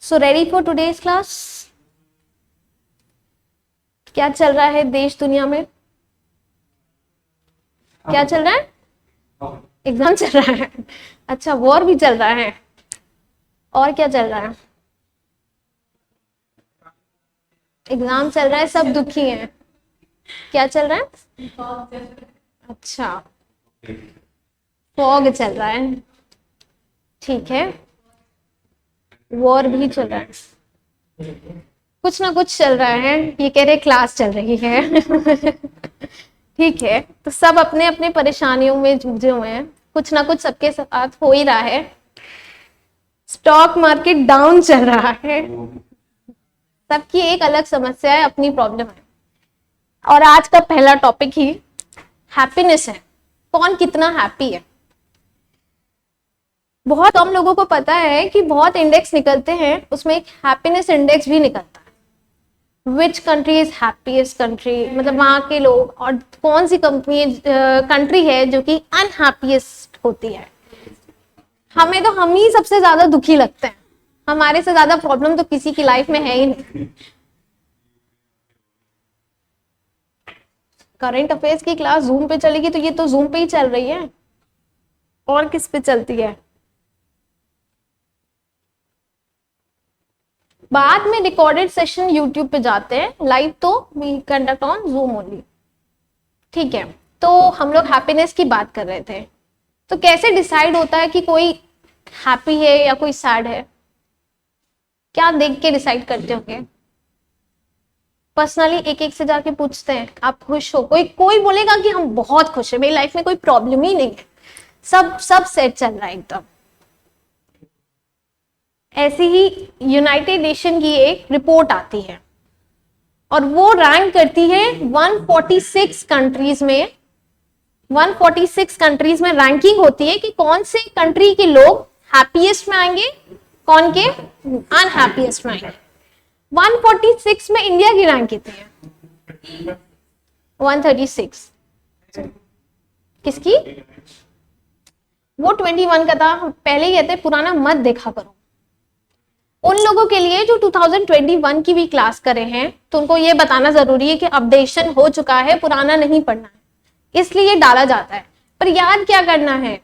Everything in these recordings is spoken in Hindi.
So ready for today's class? क्या चल रहा है देश दुनिया में? क्या चल रहा है? एग्जाम चल रहा है। अच्छा, वॉर भी चल रहा है। और क्या चल रहा है? एग्जाम चल रहा है, सब दुखी हैं। क्या चल रहा है? अच्छा, फॉग चल रहा है। ठीक है, वॉर भी चल रहा है, कुछ ना कुछ चल रहा है। ये कह रहे क्लास चल रही है। ठीक है, तो सब अपने अपने परेशानियों में जूझे हुए हैं, कुछ ना कुछ सबके साथ हो ही रहा है। स्टॉक मार्केट डाउन चल रहा है, सबकी एक अलग समस्या है, अपनी प्रॉब्लम है। और आज का पहला टॉपिक ही हैप्पीनेस है। कौन कितना हैप्पी है? बहुत कम लोगों को पता है कि बहुत इंडेक्स निकलते हैं, उसमें एक हैप्पीनेस इंडेक्स भी निकलता है। Which country is happiest country, मतलब वहां के लोग, और कौन सी कंट्री है जो कि अनहैप्पीएस्ट होती है। हमें तो हम ही सबसे ज्यादा दुखी लगते हैं, हमारे से ज्यादा प्रॉब्लम तो किसी की लाइफ में है ही नहीं। करंट अफेयर्स की क्लास जूम पे चलेगी तो ये तो जूम पे ही चल रही है, और किस पे चलती है? बाद में रिकॉर्डेड सेशन यूट्यूब पे जाते हैं, लाइव तो we conduct on Zoom only. ठीक है, तो हम लोग हैप्पीनेस की बात कर रहे थे। तो कैसे डिसाइड होता है कि कोई हैप्पी है या कोई सैड है? क्या देख के डिसाइड करते होंगे? पर्सनली एक एक से जाके पूछते हैं, आप खुश हो? कोई बोलेगा कि हम बहुत खुश है, मेरी लाइफ में कोई प्रॉब्लम ही नहीं है, सब सेट चल रहा है एकदम। ऐसी ही यूनाइटेड नेशन की एक रिपोर्ट आती है और वो रैंक करती है 146 कंट्रीज में। 146 कंट्रीज में रैंकिंग होती है कि कौन से कंट्री के लोग हैप्पीएस्ट में आएंगे, कौन के अनहैप्पीएस्ट में आएंगे। 146 में इंडिया की रैंक कितनी है? 136। किसकी? वो 21 का था। पहले ही कहते पुराना मत देखा करो। उन लोगों के लिए जो 2021 की भी क्लास करे हैं, तो उनको ये बताना जरूरी है कि अपडेशन हो चुका है, पुराना नहीं पढ़ना है, इसलिए डाला जाता है। पर याद क्या करना है?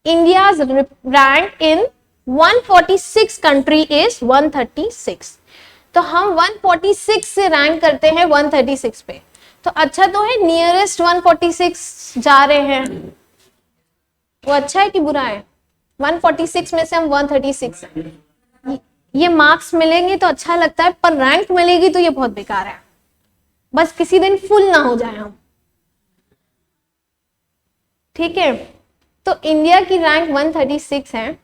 India rank in 146 country is 136। तो हम 146 से रैंक करते हैं 136 पे, तो अच्छा तो है, नियरेस्ट 146 जा रहे हैं। वो अच्छा है कि बुरा है? 146 में से हम 136 हैं। ये मार्क्स मिलेंगे तो अच्छा लगता है, पर रैंक मिलेगी तो ये बहुत बेकार है। बस किसी दिन फुल ना हो जाए हम। ठीक है, तो इंडिया की रैंक 136 है।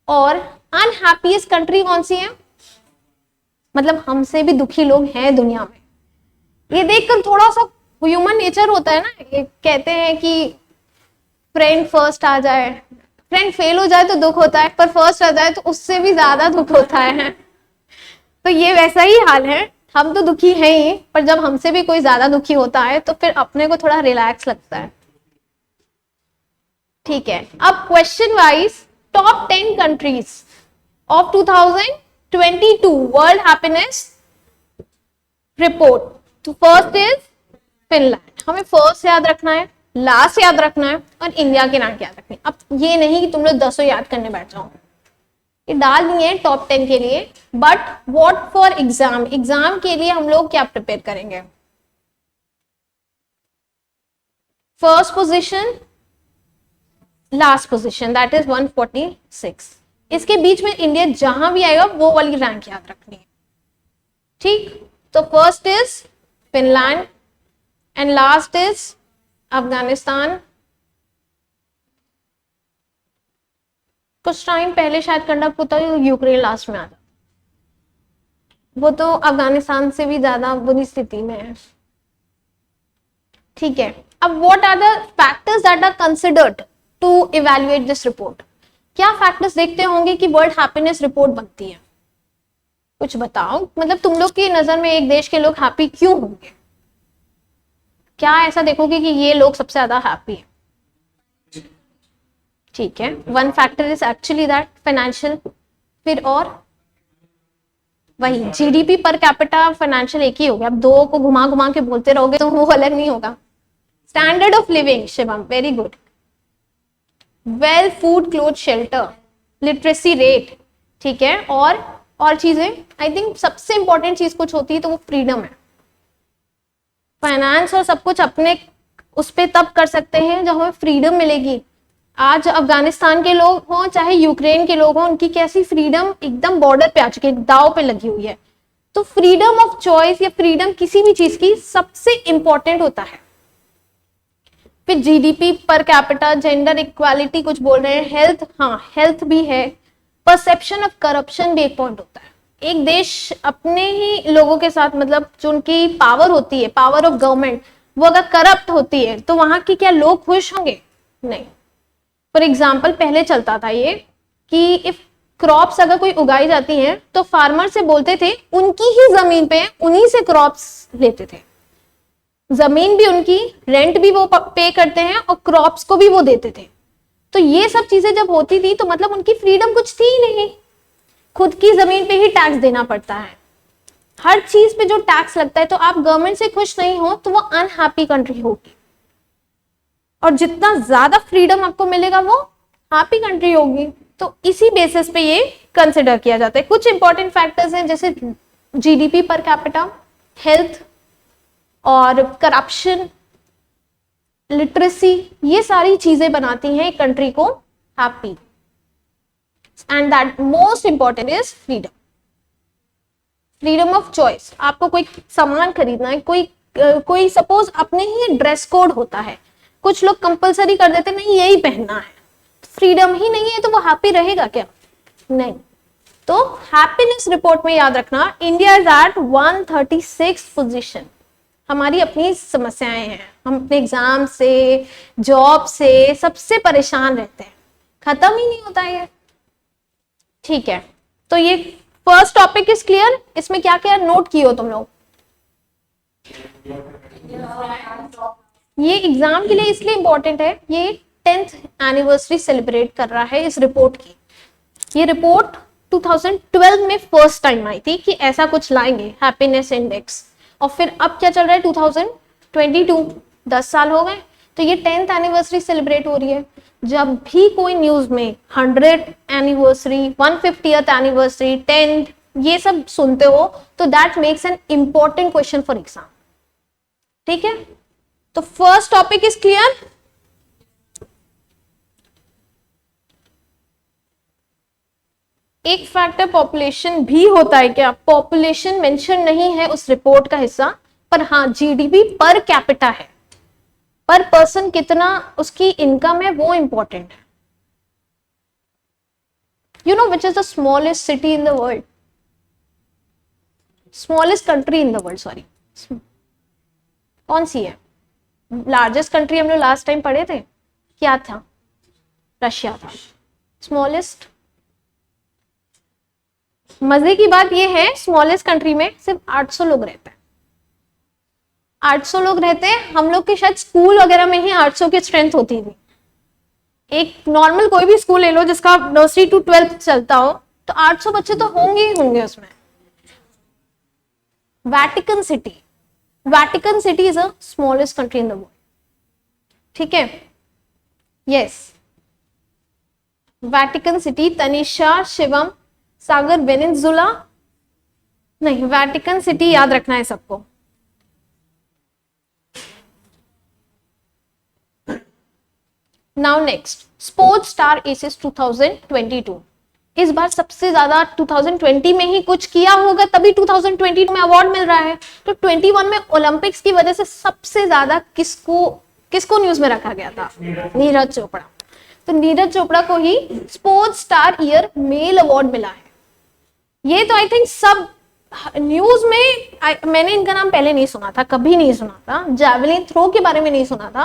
और अनहैप्पीएस्ट कंट्री कौन सी है? मतलब हमसे भी दुखी लोग हैं दुनिया में। ये देखकर थोड़ा सा ह्यूमन नेचर होता है ना, ये कहते हैं कि फ्रेंड फर्स्ट आ जाए, फ्रेंड फेल हो जाए तो दुख होता है, पर फर्स्ट आ जाए तो उससे भी ज्यादा दुख होता है। तो ये वैसा ही हाल है, हम तो दुखी हैं ही, पर जब हमसे भी कोई ज्यादा दुखी होता है तो फिर अपने को थोड़ा रिलैक्स लगता है। ठीक है, अब question wise top 10 countries of 2022 world happiness report. तो फर्स्ट इज फिनलैंड। हमें फर्स्ट याद रखना है, लास्ट याद रखना है, और इंडिया की रैंक याद रखनी है। अब ये नहीं कि तुम लोग 10 याद करने बैठ जाओ, ये डाल दिए टॉप 10 के लिए। But what for exam, exam के लिए हम लोग क्या प्रिपेयर करेंगे? First position, last position, that is 146। इसके बीच में इंडिया जहां भी आएगा वो वाली रैंक याद रखनी है। ठीक, तो first is Finland and last is Afghanistan. कुछ टाइम पहले शायद कंडक्ट होता है, यूक्रेन लास्ट में आता, वो तो अफगानिस्तान से भी ज्यादा बुरी स्थिति में है। ठीक है, अब what are the factors that are considered to evaluate this report? क्या फैक्टर्स देखते होंगे कि वर्ल्ड हैप्पीनेस रिपोर्ट बनती है? कुछ बताओ, मतलब तुम लोग की नजर में एक देश के लोग हैप्पी क्यों होंगे? क्या ऐसा देखोगे कि ये लोग सबसे ज्यादा हैप्पी है? ठीक है, one factor is actually that financial. फिर और वही जीडीपी पर कैपिटा फाइनेंशियल एक ही हो गया, अब दो को घुमा घुमा के बोलते रहोगे तो वो अलग नहीं होगा। Standard of living, Shivam very good. Well, food, cloth, shelter, literacy rate, ठीक है। और चीजें, आई थिंक सबसे इंपॉर्टेंट चीज कुछ होती है तो वो फ्रीडम है। फाइनेंस और सब कुछ अपने उस पर तब कर सकते हैं जब हमें फ्रीडम मिलेगी। आज अफगानिस्तान के लोग हों चाहे यूक्रेन के लोग हों, उनकी कैसी फ्रीडम एकदम बॉर्डर पे आ चुकी है, दाव पे लगी हुई है। तो फ्रीडम ऑफ चॉइस या फ्रीडम किसी भी चीज की सबसे इंपॉर्टेंट होता है। फिर GDP per capita, gender equality कुछ बोल रहे हैं, हेल्थ, हाँ हेल्थ भी है। परसेप्शन ऑफ करप्शन भी एक पॉइंट होता है। एक देश अपने ही लोगों के साथ, मतलब जो उनकी पावर होती है, पावर ऑफ गवर्नमेंट, वो अगर करप्ट होती है तो वहां के क्या लोग खुश होंगे? नहीं। फॉर एग्जाम्पल पहले चलता था ये कि इफ क्रॉप्स अगर कोई उगाई जाती हैं तो फार्मर से बोलते थे उनकी ही जमीन पे उन्हीं से क्रॉप्स लेते थे, जमीन भी उनकी, रेंट भी वो पे करते हैं और क्रॉप्स को भी वो देते थे। तो ये सब चीजें जब होती थी तो मतलब उनकी फ्रीडम कुछ थी ही नहीं, खुद की जमीन पे ही टैक्स देना पड़ता है। हर चीज पे जो टैक्स लगता है, तो आप गवर्नमेंट से खुश नहीं हो तो वो अनहैप्पी कंट्री होगी। और जितना ज्यादा फ्रीडम आपको मिलेगा वो हैप्पी कंट्री होगी। तो इसी बेसिस पे ये कंसिडर किया जाता है। कुछ इंपॉर्टेंट फैक्टर्स हैं जैसे जीडीपी पर कैपिटा, हेल्थ और करप्शन, लिटरेसी, ये सारी चीजें बनाती हैं एक कंट्री को happy. And that most important is freedom, freedom of choice. आपको कोई सामान खरीदना है, कोई सपोज अपने ही ड्रेस कोड होता है, कुछ लोग कंपलसरी कर देते नहीं यही पहनना है, फ्रीडम ही नहीं है तो वो हैप्पी रहेगा क्या? नहीं। तो हैप्पीनेस रिपोर्ट में याद रखना, इंडिया इज एट 136 पोजीशन। हमारी अपनी समस्याएं हैं, हम अपने एग्जाम से, जॉब से सबसे परेशान रहते हैं, खत्म ही नहीं होता ये। ठीक है, तो ये फर्स्ट टॉपिक इज क्लियर। इसमें क्या क्या नोट किए हो तुम लोग? ये एग्जाम के लिए इसलिए इंपॉर्टेंट है, ये 10th एनिवर्सरी सेलिब्रेट कर रहा है इस रिपोर्ट की। ये रिपोर्ट 2012 में फर्स्ट टाइम आई थी कि ऐसा कुछ लाएंगे हैप्पीनेस इंडेक्स, और फिर अब क्या चल रहा है 2022, 10 साल हो गए। तो ये 10th एनिवर्सरी सेलिब्रेट हो रही है। जब भी कोई न्यूज में 100th anniversary, 150th anniversary, 10th ये सब सुनते हो तो that makes an important question for exam. ठीक है, तो फर्स्ट टॉपिक इज क्लियर। एक फैक्टर पॉपुलेशन भी होता है क्या? पॉपुलेशन मेंशन नहीं है उस रिपोर्ट का हिस्सा, पर हाँ जीडीपी पर कैपिटा है, पर पर्सन कितना उसकी इनकम है वो इंपॉर्टेंट है। You know which is the smallest city in the world, smallest country in the world, sorry कौन सी है? लार्जेस्ट कंट्री हम लोग लास्ट टाइम पढ़े थे, क्या था? रशिया था। स्मॉलेस्ट, मजे की बात यह है स्मॉलेस्ट कंट्री में सिर्फ 800 लोग रहते हैं। 800 लोग रहते हैं, हम लोग के शायद स्कूल वगैरह में ही 800 की स्ट्रेंथ होती थी। एक नॉर्मल कोई भी स्कूल ले लो जिसका नर्सरी टू 12th चलता हो, तो 800 बच्चे तो होंगे ही होंगे उसमें। Vatican city is a smallest country in the world. ठीक है, yes, Vatican city. Tanisha, Shivam, Sagar, Venezuela नहीं, वैटिकन सिटी याद रखना है सबको। Now next, sports star aces 2022। इस बार सबसे ज्यादा 2020 में ही कुछ किया होगा तभी 2022 में अवार्ड मिल रहा है। तो 21 में ओलंपिक्स की वजह से सबसे ज्यादा किसको न्यूज में रखा गया था? नीरज चोपड़ा। तो नीरज चोपड़ा को ही sports star year male award मिला है। ये तो आई थिंक सब न्यूज में, मैंने इनका नाम पहले नहीं सुना था, कभी नहीं सुना था, जैवलिन थ्रो के बारे में नहीं सुना था,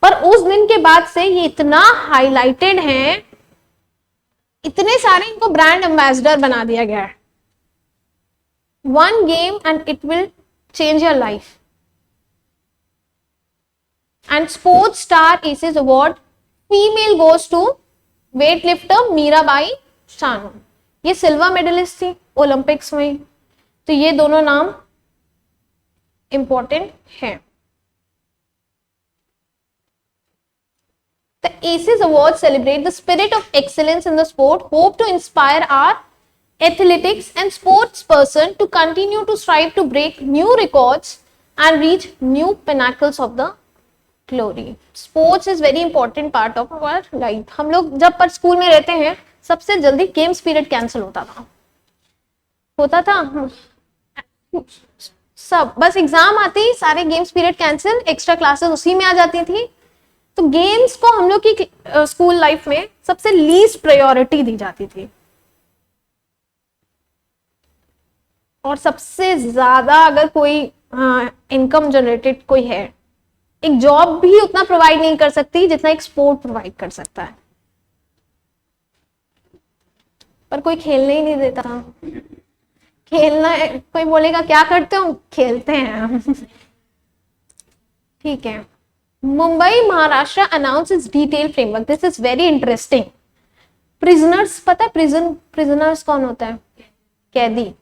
पर उस दिन के बाद से ये इतना हाईलाइटेड है, इतने सारे इनको ब्रांड एम्बेसडर बना दिया गया है। One game and it will change your life. And sports star aces award female goes to weightlifter Mirabai Chanu. ये सिल्वर मेडलिस्ट थी ओलंपिक्स में। तो ये दोनों नाम इंपॉर्टेंट हैं। The ACES Awards celebrate the spirit of excellence in the sport, hope to inspire our athletics and sports person to continue to strive to break new records and reach new pinnacles of the glory. Sports is very important part of our life. हम लोग जब पर स्कूल में रहते हैं सबसे जल्दी गेम्स पीरियड कैंसिल होता था सब, बस एग्जाम आते ही सारे games period cancel, extra classes उसी में आ जाती थी। तो गेम्स को हम लोग की स्कूल लाइफ में सबसे लीस्ट प्रायोरिटी दी जाती थी, और सबसे ज्यादा अगर कोई इनकम जनरेटेड कोई है, एक जॉब भी उतना प्रोवाइड नहीं कर सकती जितना एक स्पोर्ट प्रोवाइड कर सकता है, पर कोई खेलने ही नहीं देता था। खेलना है, कोई बोलेगा क्या करते हो, खेलते हैं ठीक है। Mumbai Maharashtra announces detail framework, this is very interesting. Prisoners, पता है प्रिजनर्स कौन होता है? कैदी,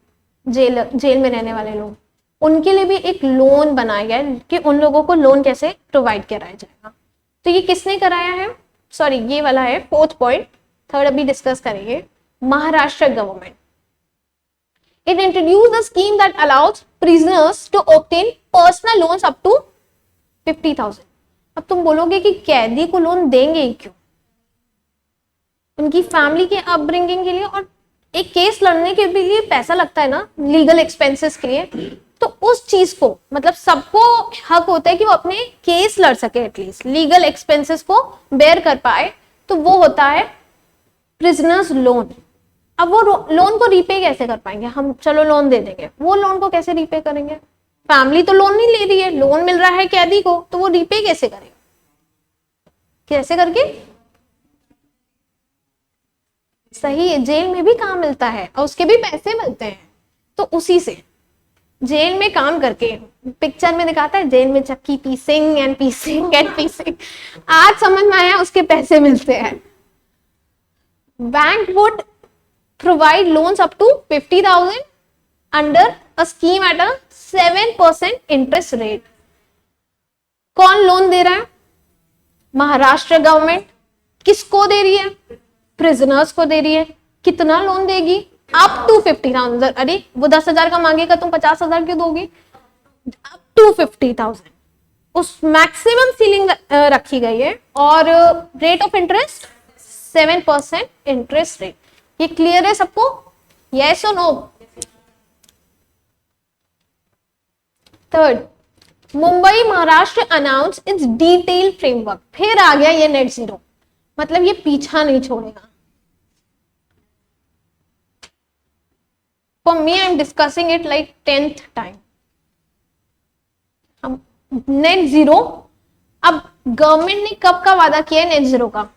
जेल में रहने वाले लोग, उनके लिए भी एक लोन बनाया गया है कि उन लोगों को लोन कैसे प्रोवाइड कराया जाएगा। तो ये किसने कराया है? सॉरी, ये वाला है फोर्थ पॉइंट, थर्ड अभी डिस्कस करेंगे। Maharashtra government, it introduced a scheme that allows prisoners to obtain personal loans up to 50,000। अब तुम बोलोगे कि कैदी को लोन देंगे ही क्यों? उनकी फैमिली के अपब्रिंगिंग के लिए, और एक केस लड़ने के भी लिए पैसा लगता है ना, लीगल एक्सपेंसेस के लिए। तो उस चीज को, मतलब सबको हक होता है कि वो अपने केस लड़ सके, एटलीस्ट लीगल एक्सपेंसेस को बेयर कर पाए, तो वो होता है प्रिजनर्स लोन। अब वो लोन को रीपे कैसे कर पाएंगे? हम चलो लोन दे देंगे, वो लोन को कैसे रीपे करेंगे? फैमिली तो लोन नहीं ले रही है, लोन मिल रहा है कैदी को, तो वो रीपे कैसे करेगा? कैसे करके? सही है, जेल में भी काम मिलता है और उसके भी पैसे मिलते हैं, तो उसी से जेल में काम करके, पिक्चर में दिखाता है जेल में चक्की पीसिंग एंड पीसिंग एंड पीसिंग, आज समझ में आया उसके पैसे मिलते हैं। Bank would provide loans up to 50,000 under a scheme at a 7% interest rate। कौन लोन दे रहा है? महाराष्ट्र गवर्नमेंट। किसको दे रही है? प्रिजनर्स को दे रही है। कितना लोन देगी? Up to 50,000। अरे वो 10,000 का मांगेगा, तुम 50,000 क्यों दोगे? अप टू 50,000 उस मैक्सिमम सीलिंग रखी गई है, और rate of interest 7% interest rate. ये क्लियर है सबको? यस और no? Third, Mumbai Maharashtra announce its detail framework. फिर आ गया ये नेट जीरो, मतलब ये पीछा नहीं छोड़ेगा। For me I am discussing it like 10th time. हम नेट जीरो, अब गवर्नमेंट ने कब का वादा किया है नेट जीरो का?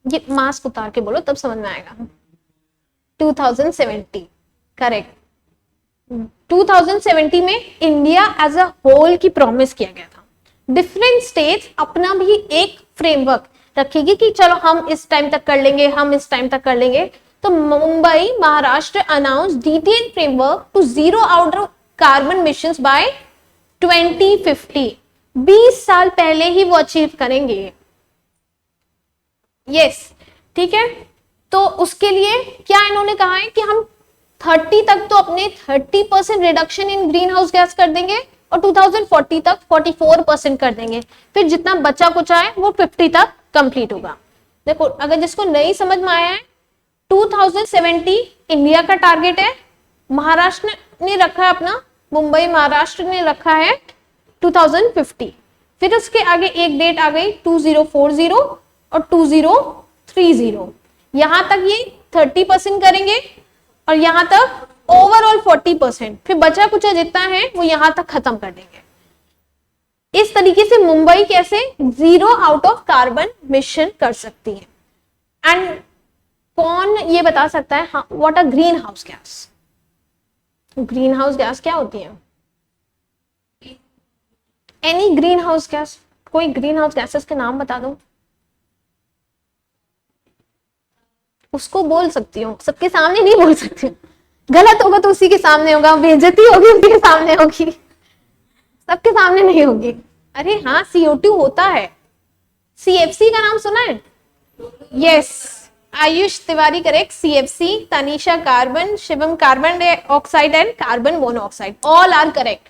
ये मास्क उतार के बोलो तब समझ में आएगा। 2070, करेक्ट। 2070 में इंडिया एज अ होल की प्रॉमिस किया गया था। डिफरेंट स्टेट्स अपना भी एक फ्रेमवर्क रखेगी कि चलो हम इस टाइम तक कर लेंगे, हम इस टाइम तक कर लेंगे। तो Mumbai Maharashtra announce detail framework to zero out carbon emissions by 2050। 20 साल पहले ही वो अचीव करेंगे। यस, ठीक है। तो उसके लिए क्या इन्होंने कहा है कि हम 30 तक तो अपने 30% reduction in green house gas कर देंगे, और 2040 तक 44% कर देंगे। फिर जितना बचा कुछ है वो 50 तक कंप्लीट होगा। देखो, अगर जिसको नहीं समझ में आया है, 2070 इंडिया का टारगेट है, महाराष्ट्र ने रखा है अपना, मुंबई महाराष्ट्र ने रखा है 2050। फिर उसके आगे एक डेट आ गई 2040 और 2030। यहां तक ये 30% करेंगे, और यहां तक ओवरऑल 40%। फिर बचा कुछ जितना है वो यहां तक खत्म कर देंगे। इस तरीके से मुंबई कैसे zero out of carbon mission कर सकती है। एंड कौन ये बता सकता है what a green house gas? Green house gas क्या होती है? एनी ग्रीन हाउस गैस, कोई ग्रीन हाउस गैसेस के नाम बता दो। उसको बोल सकती हूँ, सबके सामने नहीं बोल सकती हूँ। गलत होगा तो उसी के सामने होगा, बेइज्जती होगी उसी के सामने होगी, सबके सामने नहीं होगी। अरे हाँ, CO2 होता है। CFC का नाम सुना है? Yes, Ayush Tiwari correct. CFC, Tanisha carbon, Shivam carbon oxide and carbon monoxide, all are correct.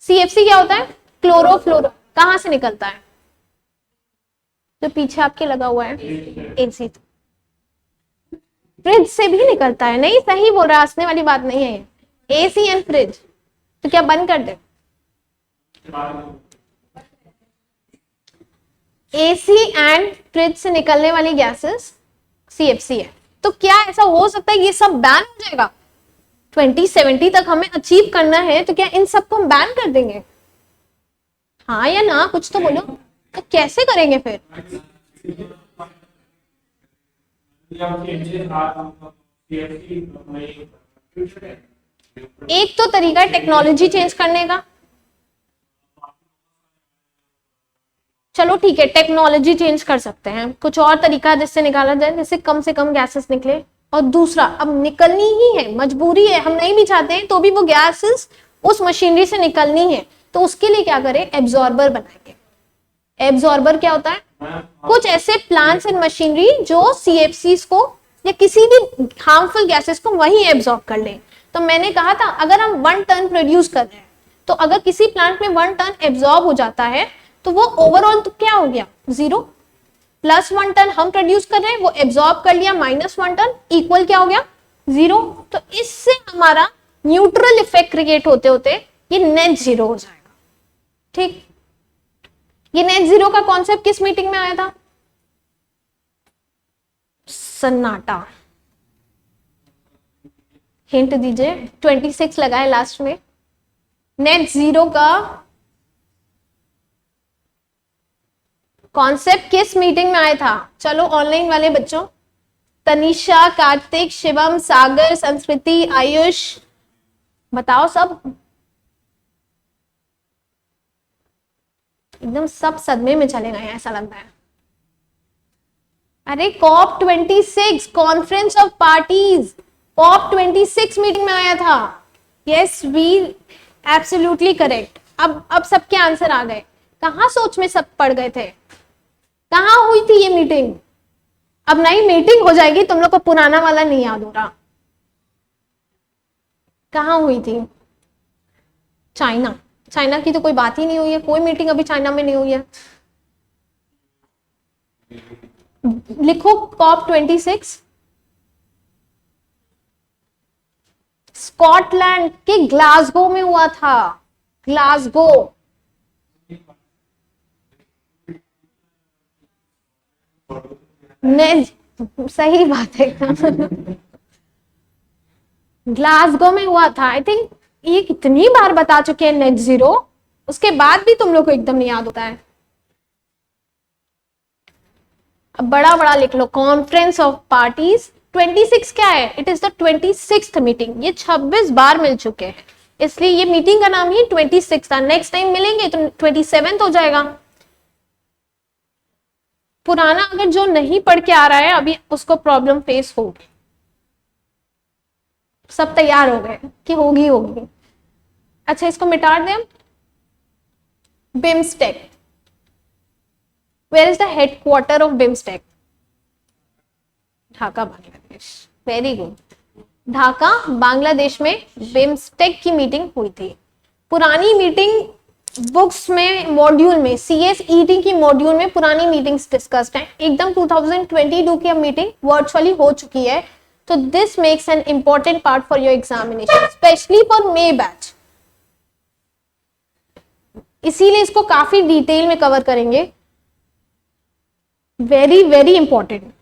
CFC क्या होता है? क्लोरोफ्लोरो। कहां से निकलता है? जो पीछे आपके लगा हुआ है AC, फ्रिज से भी निकलता है। नहीं, सही बोल रहा, हंसने वाली बात नहीं है। AC एंड फ्रिज, तो क्या बंद कर दे? AC एंड फ्रिज से निकलने वाली गैसेस CFC है। तो क्या ऐसा हो सकता है ये सब बैन हो जाएगा? 2070 तक हमें अचीव करना है, तो क्या इन सबको हम बैन कर देंगे? हाँ या ना, कुछ तो बोलो। तो कैसे करेंगे फिर? एक तो तरीका है टेक्नोलॉजी चेंज करने का। चलो ठीक है, टेक्नोलॉजी चेंज कर सकते हैं, कुछ और तरीका जिससे निकाला जाए, जिससे कम से कम गैसेस निकले। और दूसरा, अब निकलनी ही है, मजबूरी है, हम नहीं भी चाहते हैं तो भी वो गैसेस उस मशीनरी से निकलनी है, तो उसके लिए क्या करें? एब्जॉर्बर बनाएंगे। एब्जॉर्बर क्या होता है? कुछ ऐसे प्लांट्स एंड मशीनरी जो CFCs को या किसी भी हार्मफुल गैसेस को वही एब्जॉर्ब कर ले। तो मैंने कहा था अगर हम 1 टन प्रोड्यूस कर रहे हैं, तो अगर किसी प्लांट में 1 टन एब्जॉर्ब हो जाता है, तो वो ओवरऑल तो क्या हो गया? 0। प्लस 1 टन हम प्रोड्यूस कर रहे हैं, वो एब्जॉर्ब कर लिया, -1 टन इक्वल क्या हो गया? 0। तो इससे हमारा न्यूट्रल इफेक्ट क्रिएट होते होते ये नेट जीरो हो जाएगा। ठीक, ये नेट जीरो का कॉन्सेप्ट किस मीटिंग में आया था? सन्नाटा। हिंट दीजिए, 26 लगाए लास्ट में। नेट जीरो का कॉन्सेप्ट किस मीटिंग में आया था? चलो ऑनलाइन वाले बच्चों, तनिषा, कार्तिक, शिवम, सागर, संस्कृति, आयुष, बताओ सब। एकदम सब सदमे में चले गए ऐसा लग रहा है। अरे COP26, conference of parties, COP26 meeting में आया था। Yes, we absolutely correct. अब सबके आंसर आ गए। कहां सोच में सब पड़ गए थे? कहां हुई थी ये मीटिंग? अब नई मीटिंग हो जाएगी, तुम लोग को पुराना वाला नहीं याद हो रहा। कहां हुई थी? चाइना। चाइना की तो कोई बात ही नहीं हुई है, कोई मीटिंग अभी चाइना में नहीं हुई है। लिखो COP26। स्कॉटलैंड के ग्लासगो में हुआ था। ग्लासगो। सही बात है ग्लासगो में हुआ था। आई थिंक ये कितनी बार बता चुके हैं नेट जीरो, उसके बाद भी तुम लोग को एकदम नहीं याद होता है। अब बड़ा बड़ा लिख लो, कॉन्फ्रेंस ऑफ पार्टीज। 26 क्या है? It is the 26th meeting. ये 26 बार मिल चुके हैं, इसलिए ये मीटिंग का नाम ही 26 था। नेक्स्ट टाइम मिलेंगे तो 27th हो जाएगा। पुराना अगर जो नहीं पढ़ के आ रहा है अभी, उसको प्रॉब्लम फेस होगी। सब तैयार हो गए कि होगी होगी। अच्छा, इसको मिटा दें। BIMSTEC, where is the headquarter of BIMSTEC? Dhaka, Bangladesh. Very good, Dhaka Bangladesh में बिम्स्टेक की मीटिंग हुई थी। पुरानी मीटिंग बुक्स में, मॉड्यूल में, CSET की मॉड्यूल में पुरानी मीटिंग्स डिस्कस्ड हैं। एकदम 2022 की अब मीटिंग वर्चुअली हो चुकी है, तो this makes an important part for your examination, specially for may batch. इसीलिए इसको काफी डिटेल में कवर करेंगे। Very very important.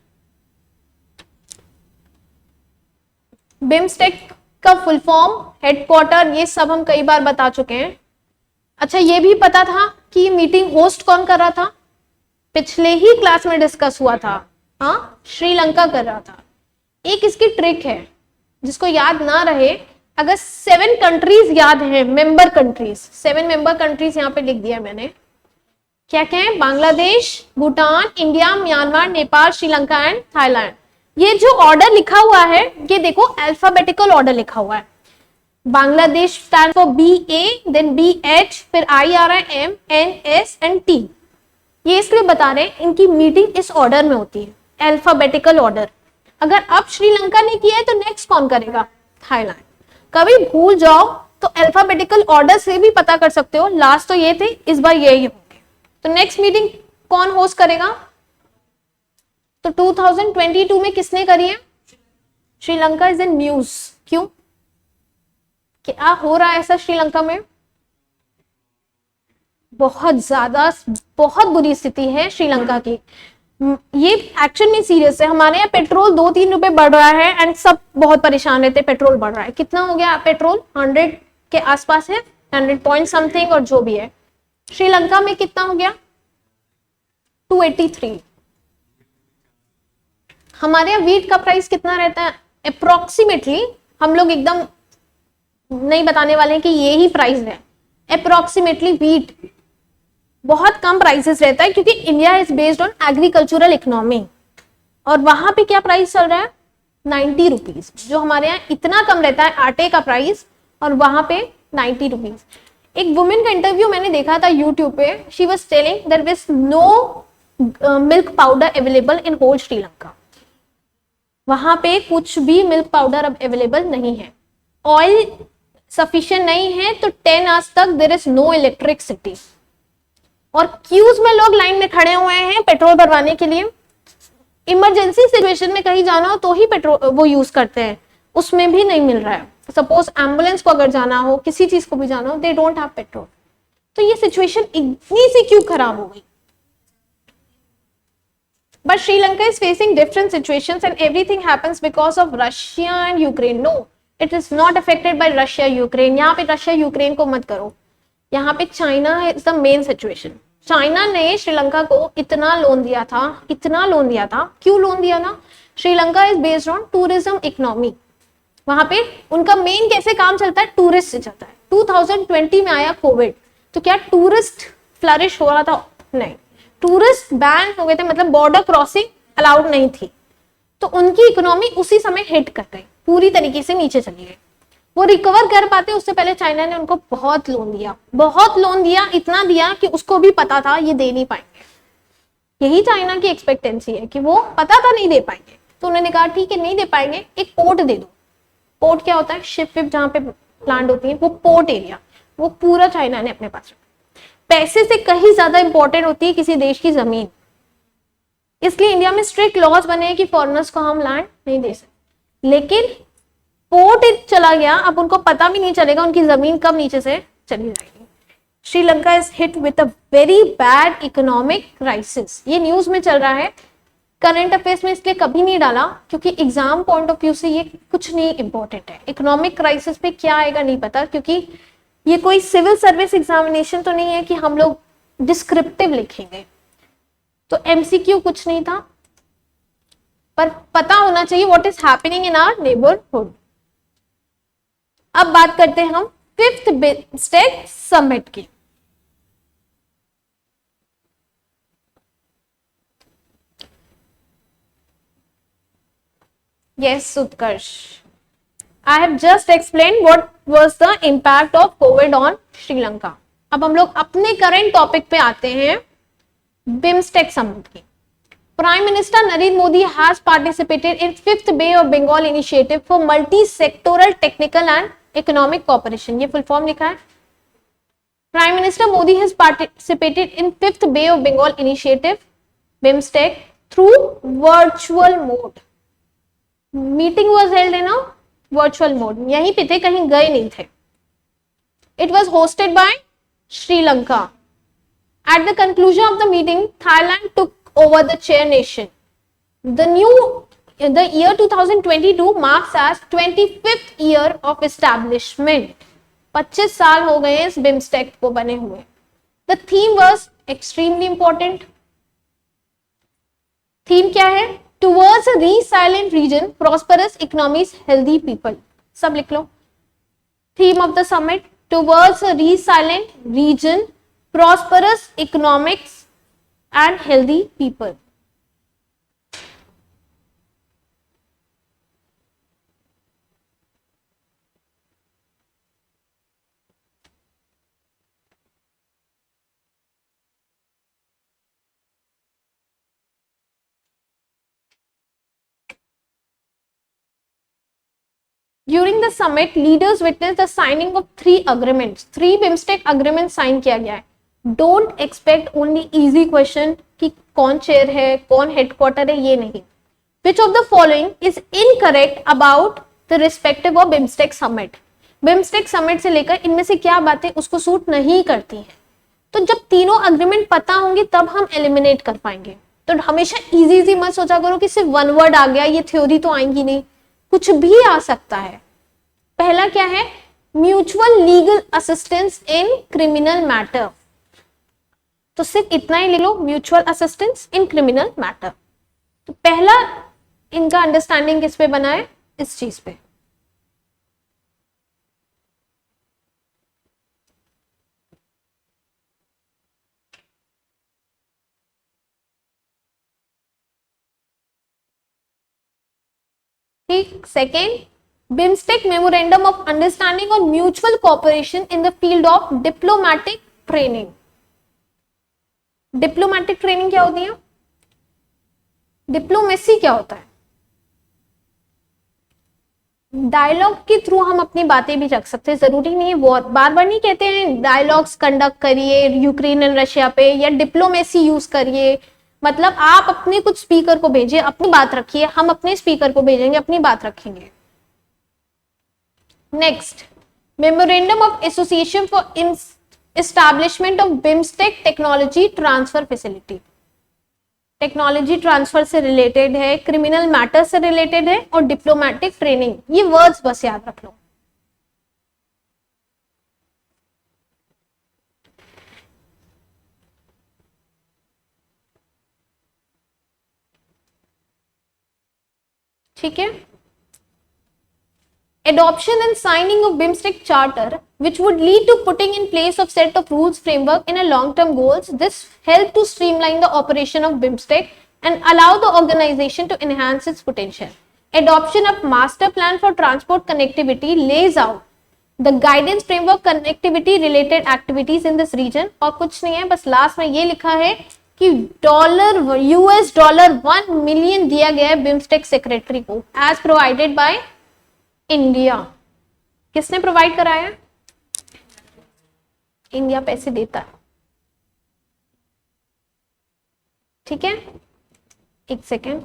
बिम्स्टेक का फुल फॉर्म, हेडक्वार्टर, ये सब हम कई बार बता चुके हैं। अच्छा, ये भी पता था कि मीटिंग होस्ट कौन कर रहा था? पिछले ही क्लास में डिस्कस हुआ था। हाँ, श्रीलंका कर रहा था। एक इसकी ट्रिक है, जिसको याद ना रहे, अगर 7 कंट्रीज याद हैं, मेंबर कंट्रीज, 7 मेंबर कंट्रीज यहाँ पे लिख दिया मैंने। क्या क्या है? Bangladesh, Bhutan, India, Myanmar, Nepal, Sri Lanka and Thailand. ये जो ऑर्डर लिखा हुआ है ये देखो अल्फाबेटिकल ऑर्डर लिखा हुआ है। Bangladesh stand for BA, then BH, फिर IRIM, NS एंड T। ये इसलिए बता रहे हैं इनकी मीटिंग इस ऑर्डर में होती है, अल्फाबेटिकल ऑर्डर। अगर अब श्रीलंका ने किया है तो नेक्स्ट कौन करेगा? थाईलैंड। कभी भूल जाओ तो अल्फाबेटिकल ऑर्डर से भी पता कर सकते हो, लास्ट तो ये थे, इस बार यही होंगे। तो नेक्स्ट मीटिंग कौन होस्ट करेगा? तो 2022 में किसने करी है? Sri Lanka is in news. क्यों? क्या हो रहा है ऐसा श्रीलंका में? बहुत बुरी स्थिति है श्रीलंका की। ये एक्शन में सीरियस है। हमारे यहाँ पेट्रोल 2-3 रुपए बढ़ रहा है एंड सब बहुत परेशान रहते, पेट्रोल बढ़ रहा है। कितना हो गया पेट्रोल? 100 के आसपास है, 100 पॉइंट समथिंग, और जो भी है। श्रीलंका में कितना हो गया? 283। हमारे यहाँ वीट का प्राइस कितना रहता है अप्रोक्सीमेटली? हम लोग एकदम नहीं बताने वाले हैं कि ये ही प्राइस है। अप्रोक्सीमेटली वीट बहुत कम प्राइसेस रहता है, क्योंकि India is based on agricultural economy. और वहां पे क्या प्राइस चल रहा है? 90 रुपीज। जो हमारे यहाँ इतना कम रहता है आटे का प्राइस, और वहां पे 90 रुपीज। एक वुमेन का इंटरव्यू मैंने देखा था यूट्यूब पे। She was telling there is no milk powder available in whole Sri Lanka. वहां पे कुछ भी मिल्क पाउडर अब अवेलेबल नहीं है। ऑयल सफिशिएंट नहीं है, तो 10 आवर्स तक देयर इज नो इलेक्ट्रिसिटी। और क्यूज में लोग लाइन में खड़े हुए हैं पेट्रोल भरवाने के लिए। इमरजेंसी सिचुएशन में कहीं जाना हो तो ही पेट्रोल वो यूज करते हैं, उसमें भी नहीं मिल रहा है। सपोज एम्बुलेंस को अगर जाना हो, किसी चीज को भी जाना हो, दे डोंट हैव पेट्रोल। तो ये सिचुएशन इतनी सी क्यों खराब हो गई? But Sri Lanka is facing different situations and everything happens because of Russia and Ukraine. No, it is not affected by Russia Ukraine. यहाँ पे रशिया यूक्रेन को मत करो, यहाँ पे China is the main situation. China ने श्रीलंका को इतना लोन दिया था, इतना लोन दिया था। क्यों लोन दिया था? Sri Lanka is based on tourism economy. वहां पे उनका मेन कैसे काम चलता है? टूरिस्ट से चलता है। 2020 में आया कोविड, तो क्या टूरिस्ट फ्लरिश हो रहा था? नहीं, टूरिस्ट बैन हो गए थे, मतलब बॉर्डर क्रॉसिंग अलाउड नहीं थी। तो उनकी इकोनॉमी उसी समय हिट कर गई, पूरी तरीके से नीचे चली गई। वो रिकवर कर पाते उससे पहले चाइना ने उनको बहुत लोन दिया, बहुत लोन दिया, इतना दिया कि उसको भी पता था ये दे नहीं पाएंगे। यही चाइना की एक्सपेक्टेंसी है कि वो पता था नहीं दे पाएंगे, तो उन्होंने कहा ठीक है नहीं दे पाएंगे, एक पोर्ट दे दो। पोर्ट क्या होता है? शिप विप जहाँ पे प्लांट होती है, वो पोर्ट एरिया, वो पूरा चाइना ने अपने पास रखा। पैसे से कहीं ज्यादा इंपॉर्टेंट होती है किसी देश की जमीन। इसलिए इंडिया में स्ट्रिक्ट लॉज बने हैं कि फॉरेनर्स को हम लैंड नहीं दे सकते। लेकिन पोर्ट चला गया, अब उनको पता भी नहीं चलेगा उनकी जमीन कब नीचे से चली जाएगी। Sri Lanka is hit with a very bad economic crisis. ये न्यूज में चल रहा है, करंट अफेयर्स में इसलिए कभी नहीं डाला क्योंकि एग्जाम पॉइंट ऑफ व्यू से ये कुछ नहीं इंपॉर्टेंट है। इकोनॉमिक क्राइसिस पे क्या आएगा नहीं पता, क्योंकि ये कोई सिविल सर्विस एग्जामिनेशन तो नहीं है कि हम लोग डिस्क्रिप्टिव लिखेंगे। तो MCQ कुछ नहीं था, पर पता होना चाहिए what is happening in our neighbourhood. अब बात करते हैं हम 5th बिमस्टेक समिट की। Yes, Utkarsh. I have just explained what was the impact of COVID on Sri Lanka. अब हम लोग अपने करंट टॉपिक पे आते हैं, बिमस्टेक समिट की। Prime Minister Narendra Modi has participated in 5th Bay of Bengal initiative for multi-sectoral technical and economic cooperation. ये full form लिखा है। Prime Minister Modi has participated in 5th Bay of Bengal initiative BIMSTEC through virtual mode. Meeting was held in a virtual mode. यहीं पे थे, कहीं गए नहीं थे। It was hosted by Sri Lanka. At the conclusion of the meeting, Thailand took over the chair nation. The year 2022 marks as 25th year of establishment. 25 साल हो गए इस बिमस्टेक को बने हुए। The theme was extremely important. Theme क्या है? Towards a resilient region, prosperous economies, healthy people. सब लिख लो। Theme of the summit: towards a resilient region, prosperous economics and healthy people. During the summit, leaders witnessed the signing of 3 agreements. 3 BIMSTEC agreements sign किया गया है. Don't expect only easy question कि कौन chair है, कौन headquarter है, ये नहीं. Which of the following is incorrect about the respective of BIMSTEC summit? BIMSTEC summit से लेकर इनमें से क्या बातें उसको सूट नहीं करती हैं. तो जब तीनों अग्रीमेंट पता होंगे तब हम एलिमिनेट कर पाएंगे. तो हमेशा इजी मत सोचा करो कि सिर्फ वन वर्ड आ गया, ये थ्योरी तो आएंगी नहीं, कुछ भी आ सकता है. पहला क्या है? Mutual legal assistance in criminal matter. तो सिर्फ इतना ही लिख लो, mutual assistance in criminal matter. तो पहला इनका अंडरस्टैंडिंग किस पे बना है? इस चीज पे. ठीक. Second, BIMSTEC memorandum of understanding on mutual cooperation in the field of diplomatic training. Diplomatic training क्या होती है? डिप्लोमेसी क्या होता है? डायलॉग के थ्रू हम अपनी बातें भी रख सकते हैं, जरूरी नहीं है बहुत बार बार नहीं कहते हैं डायलॉग्स कंडक्ट करिए यूक्रेन एंड रशिया पे, या डिप्लोमेसी यूज करिए. मतलब आप अपने कुछ स्पीकर को भेजिए, अपनी बात रखिए, हम अपने स्पीकर को भेजेंगे, अपनी बात रखेंगे. Next, memorandum of association for establishment of BIMSTEC technology transfer facility. Technology transfer से रिलेटेड है, क्रिमिनल मैटर से रिलेटेड है और डिप्लोमेटिक ट्रेनिंग. ये वर्ड्स बस याद रख लो. ठीक है. Adoption and signing of BIMSTEC charter, which would lead to putting in place of set of rules framework in a long-term goals. This help to streamline the operation of BIMSTEC and allow the organization to enhance its potential. Adoption of master plan for transport connectivity lays out the guidance framework connectivity related activities in this region. और कुछ नहीं है, बस लास्ट में ये लिखा है कि $1 million दिया गया है BIMSTEC सेक्रेटरी को एज प्रोवाइडेड बाय इंडिया. किसने प्रोवाइड कराया? इंडिया पैसे देता है. ठीक है, एक सेकेंड.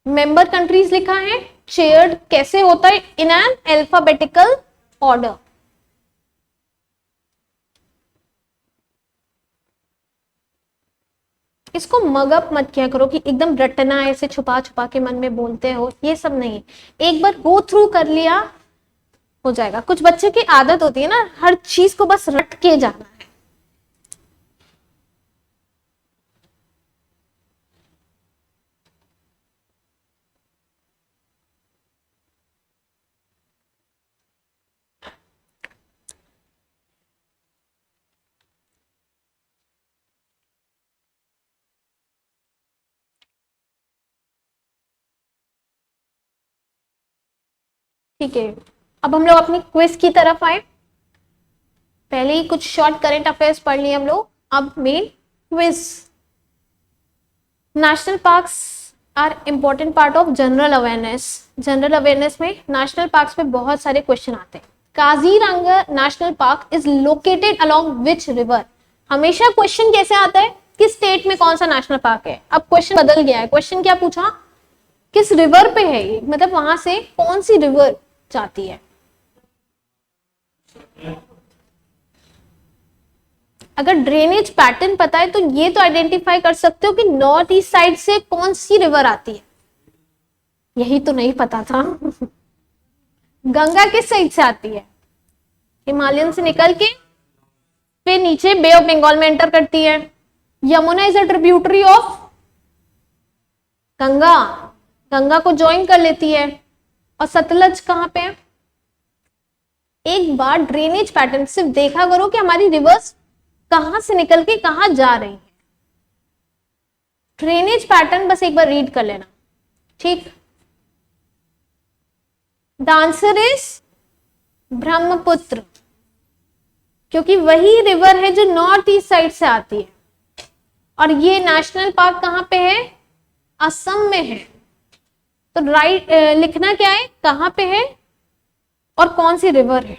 मेंबर कंट्रीज लिखा है, चेयर्ड कैसे होता है? In an alphabetical order. इसको मगअप मत किया करो कि एकदम रटना ऐसे छुपा छुपा के मन में बोलते हो, ये सब नहीं. एक बार गो थ्रू कर लिया हो जाएगा. कुछ बच्चे की आदत होती है ना, हर चीज को बस रट के जाना है. ठीक है, अब हम लोग अपनी क्विज की तरफ आए. पहले ही कुछ शॉर्ट करंट अफेयर्स पढ़ लिए हम लोग, अब main quiz. National parks are important part of general awareness. General awareness में नेशनल पार्क्स पे बहुत सारे क्वेश्चन आते हैं. Kaziranga national park is located along which river. हमेशा क्वेश्चन कैसे आता है? किस स्टेट में कौन सा नेशनल पार्क है. अब क्वेश्चन बदल गया है. क्वेश्चन क्या पूछा? किस रिवर पे है ये, मतलब वहां से कौन सी रिवर जाती है. अगर ड्रेनेज पैटर्न पता है तो ये तो आइडेंटिफाई कर सकते हो कि नॉर्थ ईस्ट साइड से कौन सी रिवर आती है. यही तो नहीं पता था. गंगा किस साइड से आती है? हिमालयन से निकल के फिर नीचे बे ऑफ बंगाल में एंटर करती है. Yamuna is a tributary of Ganga, Ganga को ज्वाइन कर लेती है. और सतलज कहां पे है? एक बार ड्रेनेज पैटर्न सिर्फ देखा करो कि हमारी रिवर्स कहां से निकल के कहां जा रही है. ड्रेनेज पैटर्न बस एक बार रीड कर लेना. ठीक. द आंसर इज ब्रह्मपुत्र, क्योंकि वही रिवर है जो नॉर्थ ईस्ट साइड से आती है. और ये नेशनल पार्क कहां पे है? असम में है। तो राइट लिखना क्या है, कहां पे है और कौन सी रिवर है।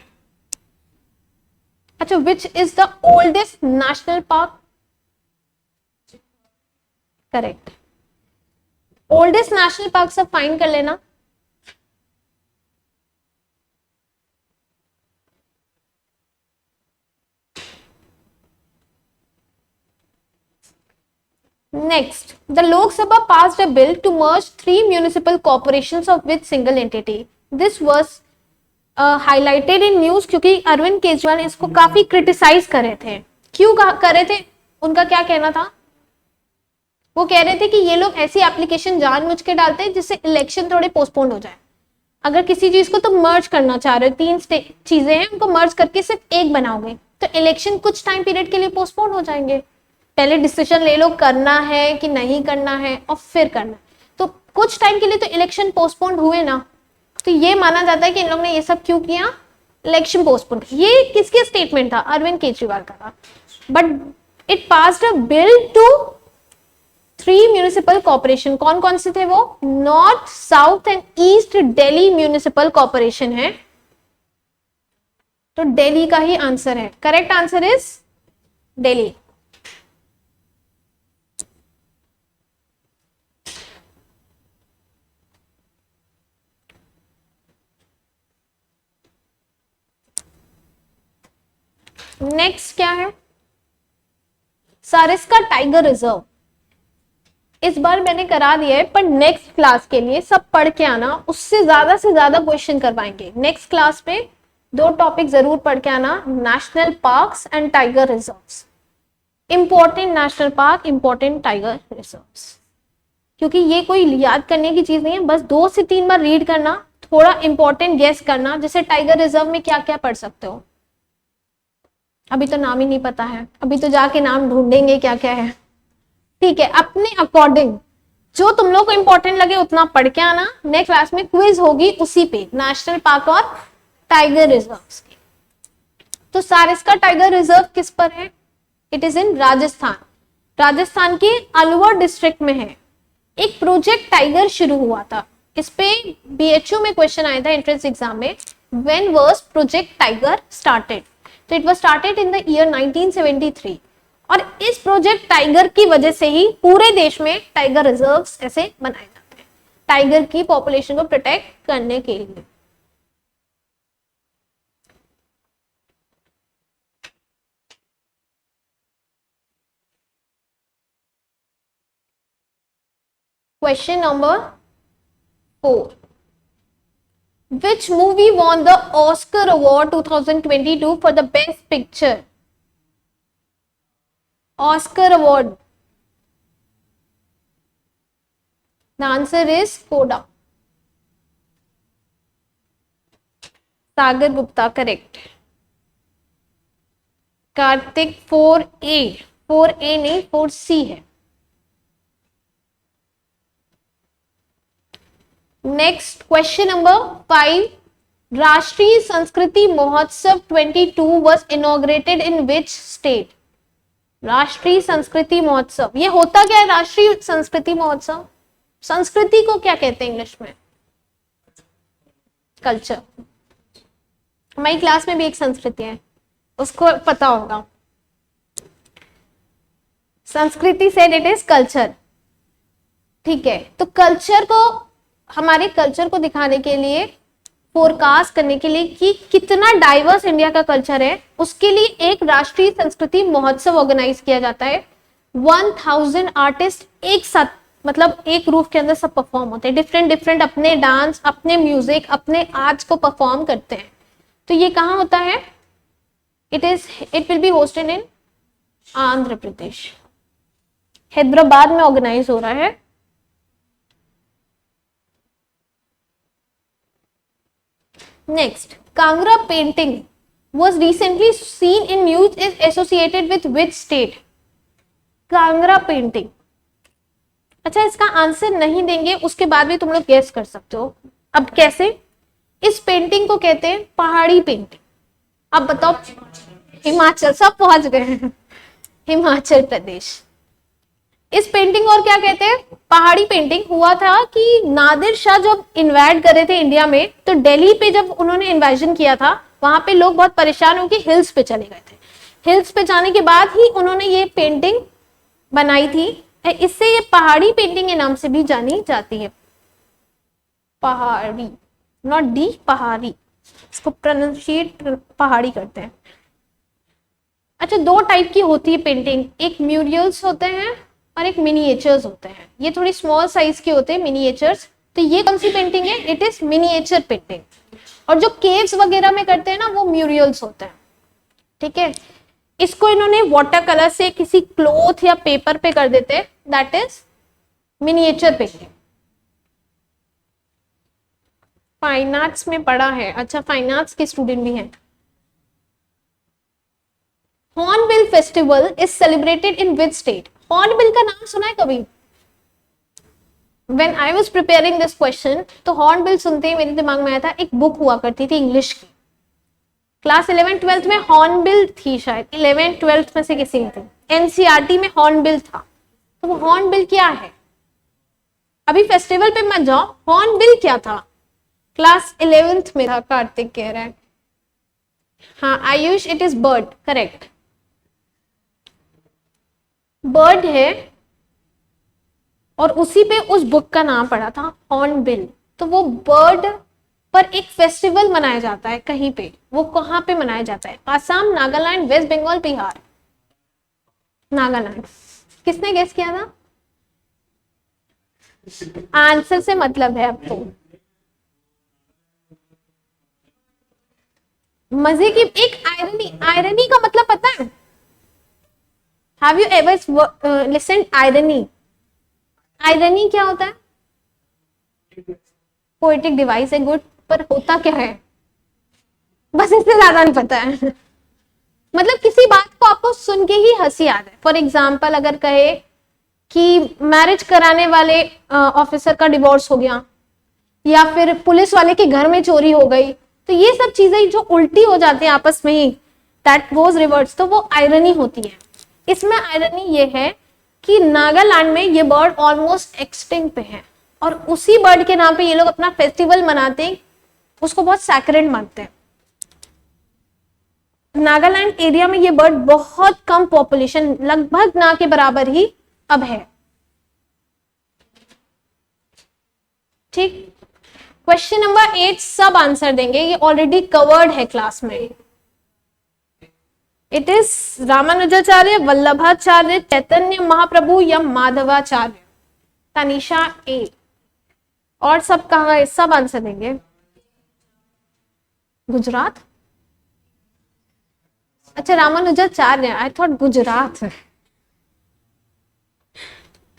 अच्छा, which is the oldest national park, correct. Oldest national park सब फाइंड कर लेना। Next, the Lok Sabha passed a bill to merge 3 municipal corporations of with single entity. This was highlighted in news क्योंकि अरविंद केजरीवाल इसको काफी क्रिटिसाइज कर रहे थे। क्यों कर रहे थे, उनका क्या कहना था, वो कह रहे थे कि ये लोग ऐसी एप्लीकेशन जानबूझ के डालते हैं जिससे इलेक्शन थोड़े पोस्टपोन हो जाए। अगर किसी चीज को तो मर्ज करना चाह रहे हो, 3 चीजें हैं, उनको मर्ज करके सिर्फ एक बनाओगे तो इलेक्शन कुछ टाइम पीरियड के लिए पोस्टपोन हो जाएंगे। पहले डिसीजन ले लो करना है कि नहीं करना है और फिर करना है, तो कुछ टाइम के लिए तो इलेक्शन पोस्टपोन हुए ना। तो ये माना जाता है कि इन लोगों ने ये सब क्यों किया, इलेक्शन पोस्टपोन। ये किसके स्टेटमेंट था, अरविंद केजरीवाल का था। But it passed a bill to 3 municipal corporation. कौन कौन से थे वो, north, south and east Delhi municipal corporation है। तो दिल्ली का ही आंसर है, correct answer is Delhi. Next क्या है, सारिस्का टाइगर रिजर्व। इस बार मैंने करा दिया है, पर नेक्स्ट क्लास के लिए सब पढ़ के आना, उससे ज्यादा से ज्यादा क्वेश्चन करवाएंगे। नेक्स्ट क्लास में 2 टॉपिक जरूर पढ़ के आना, national parks and tiger reserves. Important national park, important tiger reserves, क्योंकि ये कोई याद करने की चीज नहीं है, बस 2 से 3 बार रीड करना, थोड़ा इंपॉर्टेंट गेस करना। जैसे टाइगर रिजर्व में क्या क्या पढ़ सकते हो, अभी तो नाम ही नहीं पता है, अभी तो जाके नाम ढूंढेंगे क्या क्या है। ठीक है, अपने अकॉर्डिंग जो तुम लोग को इंपॉर्टेंट लगे उतना पढ़ के आना। नेक्स्ट क्लास में क्विज होगी उसी पे, नेशनल पार्क और टाइगर रिजर्व की। तो सारिस्का टाइगर रिजर्व किस पर है, it is in Rajasthan. Rajasthan के अलवर डिस्ट्रिक्ट में है। एक प्रोजेक्ट टाइगर शुरू हुआ था, इस पे बीएचयू में क्वेश्चन आया था एंट्रेंस एग्जाम में, when was project tiger started. तो it was started in the year 1973। और इस प्रोजेक्ट टाइगर की वजह से ही पूरे देश में टाइगर रिजर्व्स ऐसे बनाए जाते हैं, टाइगर की पॉपुलेशन को प्रोटेक्ट करने के लिए। Question number 4, which movie won the Oscar Award 2022 for the best picture? Oscar Award. The answer is Coda. Sagar Gupta, correct. Kartik 4A, 4A नहीं 4C है। नेक्स्ट क्वेश्चन नंबर 5, राष्ट्रीय संस्कृति महोत्सव 22 was inaugurated in which state? राष्ट्रीय संस्कृति महोत्सव, ये होता क्या है राष्ट्रीय संस्कृति महोत्सव? संस्कृति को क्या कहते हैं इंग्लिश में? कल्चर। हमारी क्लास में भी एक संस्कृति है, उसको पता होगा। संस्कृति से इट इज कल्चर, ठीक है। तो कल्चर को, हमारे कल्चर को दिखाने के लिए, फोरकास्ट करने के लिए कि कितना डाइवर्स इंडिया का कल्चर है, उसके लिए एक राष्ट्रीय संस्कृति महोत्सव ऑर्गेनाइज किया जाता है। 1000 आर्टिस्ट एक साथ, मतलब एक रूफ के अंदर सब परफॉर्म होते हैं, डिफरेंट डिफरेंट अपने डांस, अपने म्यूजिक, अपने आर्ट्स को परफॉर्म करते हैं। तो ये कहाँ होता है? It will be hosted in Andhra Pradesh, Hyderabad में ऑर्गेनाइज हो रहा है। Next, Kangra painting was recently seen in news is associated with which state? Kangra painting. अच्छा, इसका आंसर नहीं देंगे, उसके बाद भी तुम लोग गेस कर सकते हो। अब कैसे? इस पेंटिंग को कहते हैं पहाड़ी पेंटिंग। अब बताओ, हिमाचल, सब पहुंच गए हैं, हिमाचल प्रदेश। इस पेंटिंग और क्या कहते हैं, पहाड़ी पेंटिंग। हुआ था कि नादिर शाह जब इन्वाइट कर रहे थे इंडिया में, तो दिल्ली पे जब उन्होंने इन्वाइजन किया था, वहां पे लोग बहुत परेशान होकर हिल्स पे चले गए थे। हिल्स पे जाने के बाद ही उन्होंने ये पेंटिंग बनाई थी। इससे ये पहाड़ी पेंटिंग के नाम से भी जानी जाती है। पहाड़ी, नॉट डी, पहाड़ी, इसको प्रोनाउंशिएट पहाड़ी करते हैं। अच्छा, दो टाइप की होती है पेंटिंग, एक म्यूरियल्स होते हैं और एक मिनिएचर्स होते हैं। ये थोड़ी स्मॉल साइज के होते हैं मिनिएचर्स। तो ये कौन सी पेंटिंग है, इट इज मिनिएचर पेंटिंग। और जो केव्स वगैरह में करते हैं ना, वो म्यूरियल्स होते हैं। ठीक है, इसको इन्होंने वाटर कलर से किसी क्लॉथ या पेपर पे कर देते हैं, that is miniature painting. Fine arts में पढ़ा है। अच्छा, फाइन आर्ट्स के स्टूडेंट भी हैं। Hornbill festival is celebrated in which state? Hornbill का नाम सुना है कभी? When I was preparing this question, तो हॉर्नबिल सुनते ही मेरे दिमाग में आया था, एक बुक हुआ करती थी इंग्लिश की, क्लास 11th-12th में हॉर्नबिल थी शायद, 11th-12th में से किसी में थी, एनसीईआरटी में हॉर्नबिल था। तो वो हॉर्नबिल क्या है? अभी फेस्टिवल पे मत जाओ, हॉर्नबिल क्या था? क्लास 11th में था, कार्तिक कह रहा है। हाँ Ayush, it is bird, correct, bird है। और उसी पे उस बुक का नाम पड़ा था हॉर्नबिल। तो वो बर्ड पर एक फेस्टिवल मनाया जाता है कहीं पे, वो कहाँ पे मनाया जाता है? आसाम, नागालैंड, वेस्ट बंगाल, बिहार। नागालैंड। किसने गेस किया था? आंसर से मतलब है आपको। मजे की एक आयरनी, आयरनी का मतलब पता है? Have you ever listened irony? Irony क्या होता है? पोएटिक डिवाइस है, गुड, पर होता क्या है? बस इससे ज्यादा नहीं पता है। मतलब किसी बात को आपको सुन के ही हंसी आ जाए। फॉर एग्जाम्पल, अगर कहे कि मैरिज कराने वाले ऑफिसर का डिवोर्स हो गया, या फिर पुलिस वाले के घर में चोरी हो गई, तो ये सब चीजें जो उल्टी हो जाती हैं आपस में ही, दैट गोज रिवर्स, तो वो आयरनी होती है। इसमें आयरनी ये है कि नागालैंड में ये बर्ड ऑलमोस्ट एक्सटिंक्ट पे है, और उसी बर्ड के नाम पे ये लोग अपना फेस्टिवल मनाते हैं, उसको बहुत सैक्रेड मानते हैं। नागालैंड एरिया में ये बर्ड बहुत कम पॉपुलेशन, लगभग ना के बराबर ही अब है। ठीक, क्वेश्चन नंबर 8 सब आंसर देंगे, ये ऑलरेडी कवर्ड है क्लास में। इट इज रामानुजाचार्य, वल्लभाचार्य, चैतन्य महाप्रभु या माधवाचार्य? तनिषा ए। और सब कहाँ है? सब आंसर देंगे। गुजरात? अच्छा, रामानुजाचार्य, आई थॉट गुजरात।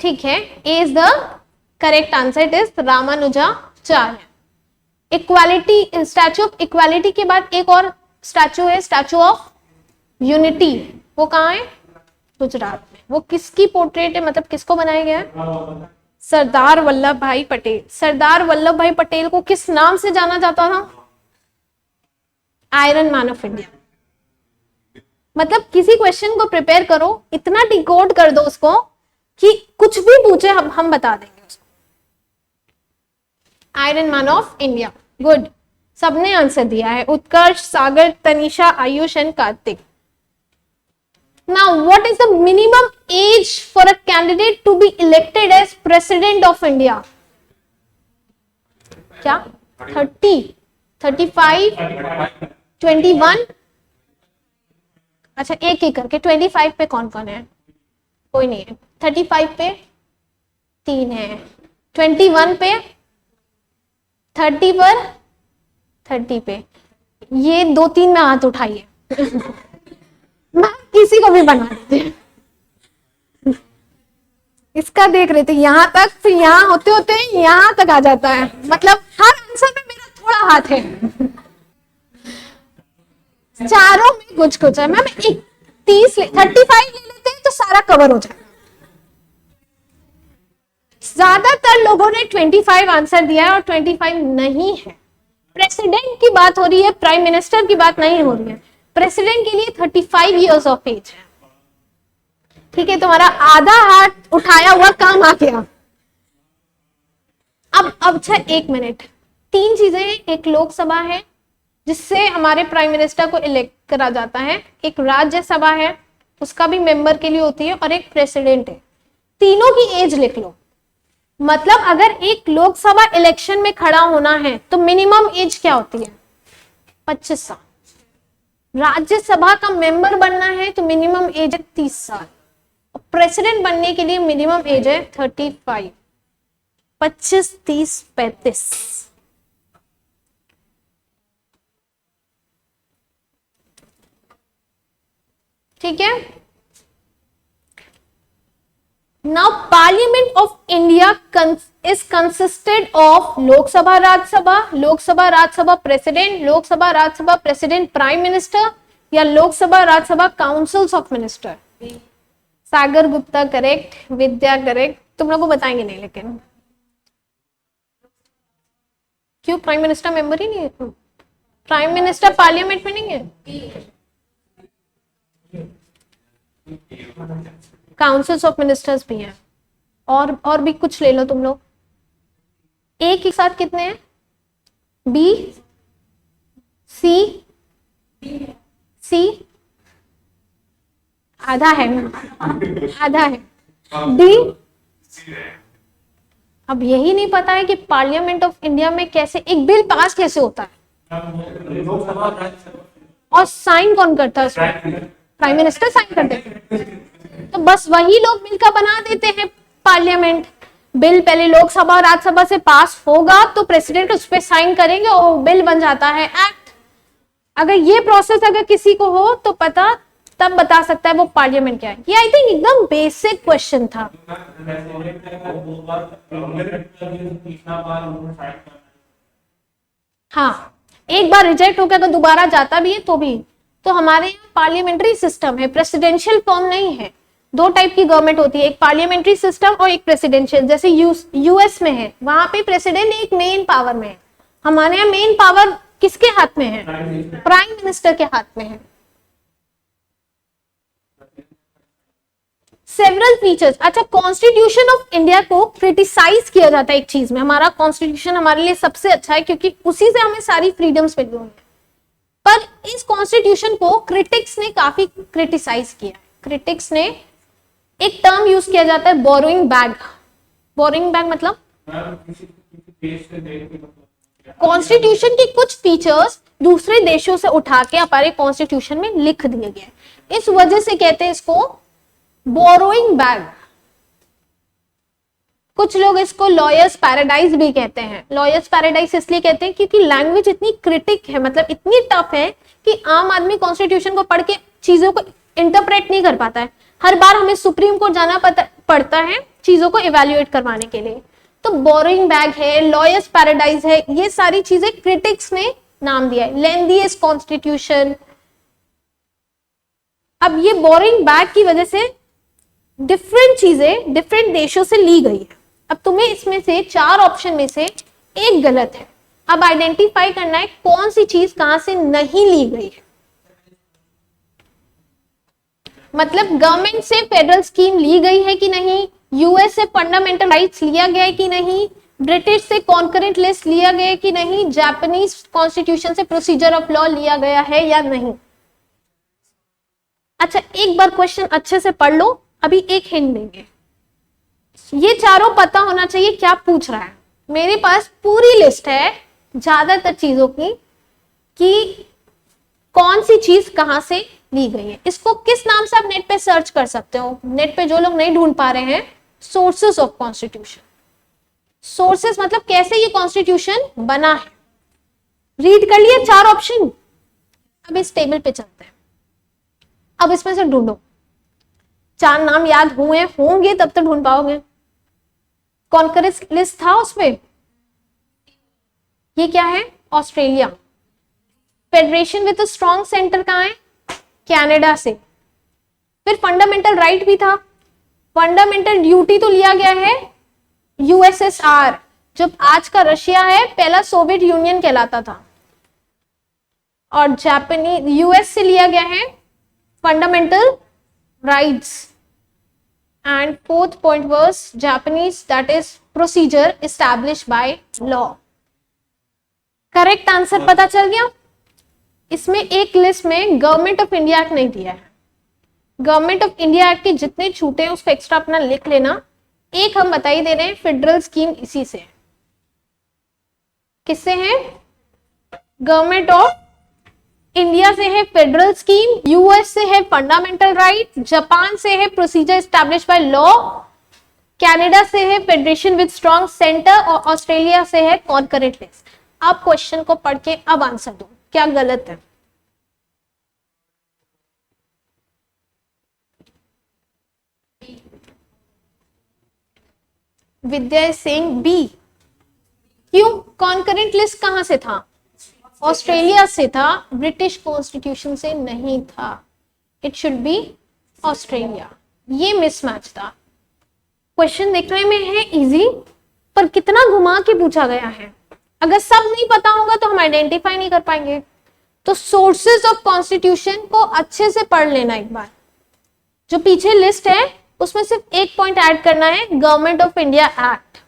ठीक है, A is the correct answer, it is Ramanujacharya. Equality, statue of equality के बाद एक और स्टैचू है, स्टैचू ऑफ यूनिटी, वो कहाँ है? गुजरात में। वो किसकी पोर्ट्रेट है, मतलब किसको बनाया गया है? सरदार वल्लभ भाई पटेल। सरदार वल्लभ भाई पटेल को किस नाम से जाना जाता था? Iron man of India. मतलब किसी क्वेश्चन को प्रिपेयर करो, इतना डिकोड कर दो उसको कि कुछ भी पूछे हम बता देंगे उसको। Iron man of India, good, सबने आंसर दिया है। Utkarsh, Sagar, Tanisha, Ayush and Kartik. Now, what is the minimum age for a candidate to be elected as president of India? क्या? 30, 35, 21? अच्छा, एक एक करके। 25 पे कौन कौन है? कोई नहीं है। 35 पे 3 है, 21 पे, 30 पर, 30 पे, ये 2-3 में हाथ उठाइए। मैं किसी को भी बना देती। इसका देख रहे थे यहाँ तक, फिर यहाँ होते होते यहाँ तक आ जाता है। मतलब हर आंसर में मेरा थोड़ा हाथ है, चारों में कुछ कुछ है। मैम 35 ले लेते हैं तो सारा कवर हो जाएगा। ज्यादातर लोगों ने 25 आंसर दिया है और 25 नहीं है। प्रेसिडेंट की बात हो रही है, प्राइम मिनिस्टर की बात नहीं हो रही है। प्रेसिडेंट के लिए 35 इयर्स ऑफ एज है। ठीक है, तुम्हारा आधा हाथ उठाया हुआ काम आ गया। अब अच्छा 1 मिनट, 3 चीजें हैं। एक लोकसभा है जिससे हमारे प्राइम मिनिस्टर को इलेक्ट करा जाता है, एक राज्यसभा है उसका भी मेंबर के लिए होती है, और एक प्रेसिडेंट है। तीनों की एज लिख लो। मतलब अगर एक लोकसभा इलेक्शन में खड़ा होना है तो मिनिमम एज क्या होती है? 25 साल। राज्यसभा का मेंबर बनना है तो मिनिमम एज है 30 साल। प्रेसिडेंट बनने के लिए मिनिमम एज है 35। 25, 30, 35। ठीक है। Now parliament of India is consisted of Lok Sabha Rajya Sabha president, Lok Sabha Rajya Sabha president prime minister, या Lok Sabha Rajya Sabha councils of minister. Sagar Gupta correct, Vidya correct. तुम लोगों को बताएंगे नहीं, लेकिन क्यों? प्राइम मिनिस्टर मेंबर ही नहीं है? प्राइम मिनिस्टर पार्लियामेंट में नहीं है? काउंसिल्स ऑफ मिनिस्टर्स भी हैं, और भी कुछ ले लो तुम लोग। एक ही साथ कितने हैं? बी, सी, आधा है, आधा है। डी, अब यही नहीं पता है कि पार्लियामेंट ऑफ इंडिया में कैसे एक बिल पास कैसे होता है, और साइन कौन करता है उसमें? प्राइम मिनिस्टर साइन कर देते हैं। तो बस वही लोग बिल का बना देते हैं पार्लियामेंट। बिल पहले लोकसभा और राज्यसभा से पास होगा तो प्रेसिडेंट उस पर साइन करेंगे और बिल बन जाता है एक्ट। अगर ये प्रोसेस अगर किसी को हो तो पता, तब बता सकता है वो पार्लियामेंट क्या है। ये आई थिंक एकदम बेसिक क्वेश्चन था। हाँ, एक बार रिजेक्ट होकर अगर दोबारा जाता भी है तो भी। तो हमारे यहाँ पार्लियामेंट्री सिस्टम है, प्रेसिडेंशियल फॉर्म नहीं है। 2 टाइप की गवर्नमेंट होती है, एक पार्लियामेंट्री सिस्टम और एक प्रेसिडेंशियल। जैसे यूएस में है, वहां पे प्रेसिडेंट एक मेन पावर में है। हमारे यहाँ मेन पावर किसके हाथ में है? प्राइम मिनिस्टर के हाथ में है। Several features. अच्छा, कॉन्स्टिट्यूशन ऑफ इंडिया को क्रिटिसाइज किया जाता है एक चीज में। हमारा कॉन्स्टिट्यूशन हमारे लिए सबसे अच्छा है क्योंकि उसी से हमें सारी फ्रीडम्स मिली हुई है। पर इस कॉन्स्टिट्यूशन को क्रिटिक्स ने काफी क्रिटिसाइज किया। क्रिटिक्स ने एक टर्म यूज किया जाता है, बोरोइंग बैग। बोरोइंग बैग मतलब कॉन्स्टिट्यूशन के कुछ फीचर्स दूसरे देशों से उठा के हमारे कॉन्स्टिट्यूशन में लिख दिए गए। इस वजह से कहते हैं इसको बोरोइंग बैग। कुछ लोग इसको लॉयर्स पैराडाइज भी कहते हैं। लॉयर्स पैराडाइज इसलिए कहते हैं क्योंकि लैंग्वेज इतनी क्रिटिक है, मतलब इतनी टफ है कि आम आदमी कॉन्स्टिट्यूशन को पढ़ के चीजों को इंटरप्रेट नहीं कर पाता है। हर बार हमें सुप्रीम कोर्ट जाना पड़ता है चीजों को इवेल्युएट करवाने के लिए। तो बोरोइंग बैग है, लॉयर्स पैराडाइज है, ये सारी चीजें क्रिटिक्स ने नाम दिया है। Lengthiest constitution. अब ये बोरोइंग बैग की वजह से डिफरेंट चीजें डिफरेंट देशों से ली गई है। अब तुम्हें इसमें से 4 ऑप्शन में से एक गलत है। अब आइडेंटिफाई करना है कौन सी चीज कहां से नहीं ली गई है। मतलब गवर्नमेंट से फेडरल स्कीम ली गई है कि नहीं, यूएस से फंडामेंटल राइट्स लिया गया है कि नहीं, ब्रिटिश से कॉन्करेंट लिस्ट लिया गया है कि नहीं, जापानीज कॉन्स्टिट्यूशन से प्रोसीजर ऑफ लॉ लिया गया है या नहीं। अच्छा, एक बार क्वेश्चन अच्छे से पढ़ लो, अभी एक हिंट देंगे। ये चारों पता होना चाहिए क्या पूछ रहा है। मेरे पास पूरी लिस्ट है ज्यादातर चीजों की कि कौन सी चीज कहां से ली गई है। इसको किस नाम से आप नेट पे सर्च कर सकते हो। नेट पे जो लोग नहीं ढूंढ पा रहे हैं, सोर्सेस ऑफ कॉन्स्टिट्यूशन। सोर्सेस मतलब कैसे ये कॉन्स्टिट्यूशन बना है। रीड कर लिया 4 ऑप्शन। अब इस टेबल पे चलते हैं। अब इसमें से ढूंढो। 4 नाम याद हुए होंगे तब तो ढूंढ पाओगे। कॉन्करेंट लिस्ट था उसमें। ये क्या है? Australia. Federation with strong centre कहां है? कनाडा से। फिर फंडामेंटल राइट भी था। फंडामेंटल ड्यूटी तो लिया गया है यूएसएसआर, जब आज का रशिया है, पहला सोवियत यूनियन कहलाता था। और जापानी यूएस से लिया गया है fundamental rights. and fourth point was Japanese, that is procedure established by law. Correct answer पता चल गया। इसमें एक लिस्ट में गवर्नमेंट ऑफ इंडिया एक्ट नहीं दिया है। गवर्नमेंट ऑफ इंडिया एक्ट के जितने छूटे हैं उसको एक्स्ट्रा अपना लिख लेना। एक हम बता ही दे रहे हैं, फेडरल स्कीम इसी से है। किससे है? गवर्नमेंट ऑफ इंडिया से है फेडरल स्कीम, यूएस से है फंडामेंटल राइट, जापान से है procedure establish by law, Canada से है फेडरेशन विद स्ट्रॉन्ग सेंटर और ऑस्ट्रेलिया से है कॉन्करेंट लिस्ट। आप क्वेश्चन को पढ़ के अब आंसर दो, क्या गलत है? विद्या इज सेइंग बी। क्यों? कॉन्करेंट लिस्ट कहां से था? ऑस्ट्रेलिया से था, ब्रिटिश कॉन्स्टिट्यूशन से नहीं था। It should be Australia. ये मिसमैच था। क्वेश्चन देखने में है इजी, पर कितना घुमा के पूछा गया है। अगर सब नहीं पता होगा तो हम आइडेंटिफाई नहीं कर पाएंगे। तो सोर्सेज ऑफ कॉन्स्टिट्यूशन को अच्छे से पढ़ लेना एक बार। जो पीछे लिस्ट है उसमें सिर्फ एक पॉइंट ऐड करना है, गवर्नमेंट ऑफ इंडिया एक्ट।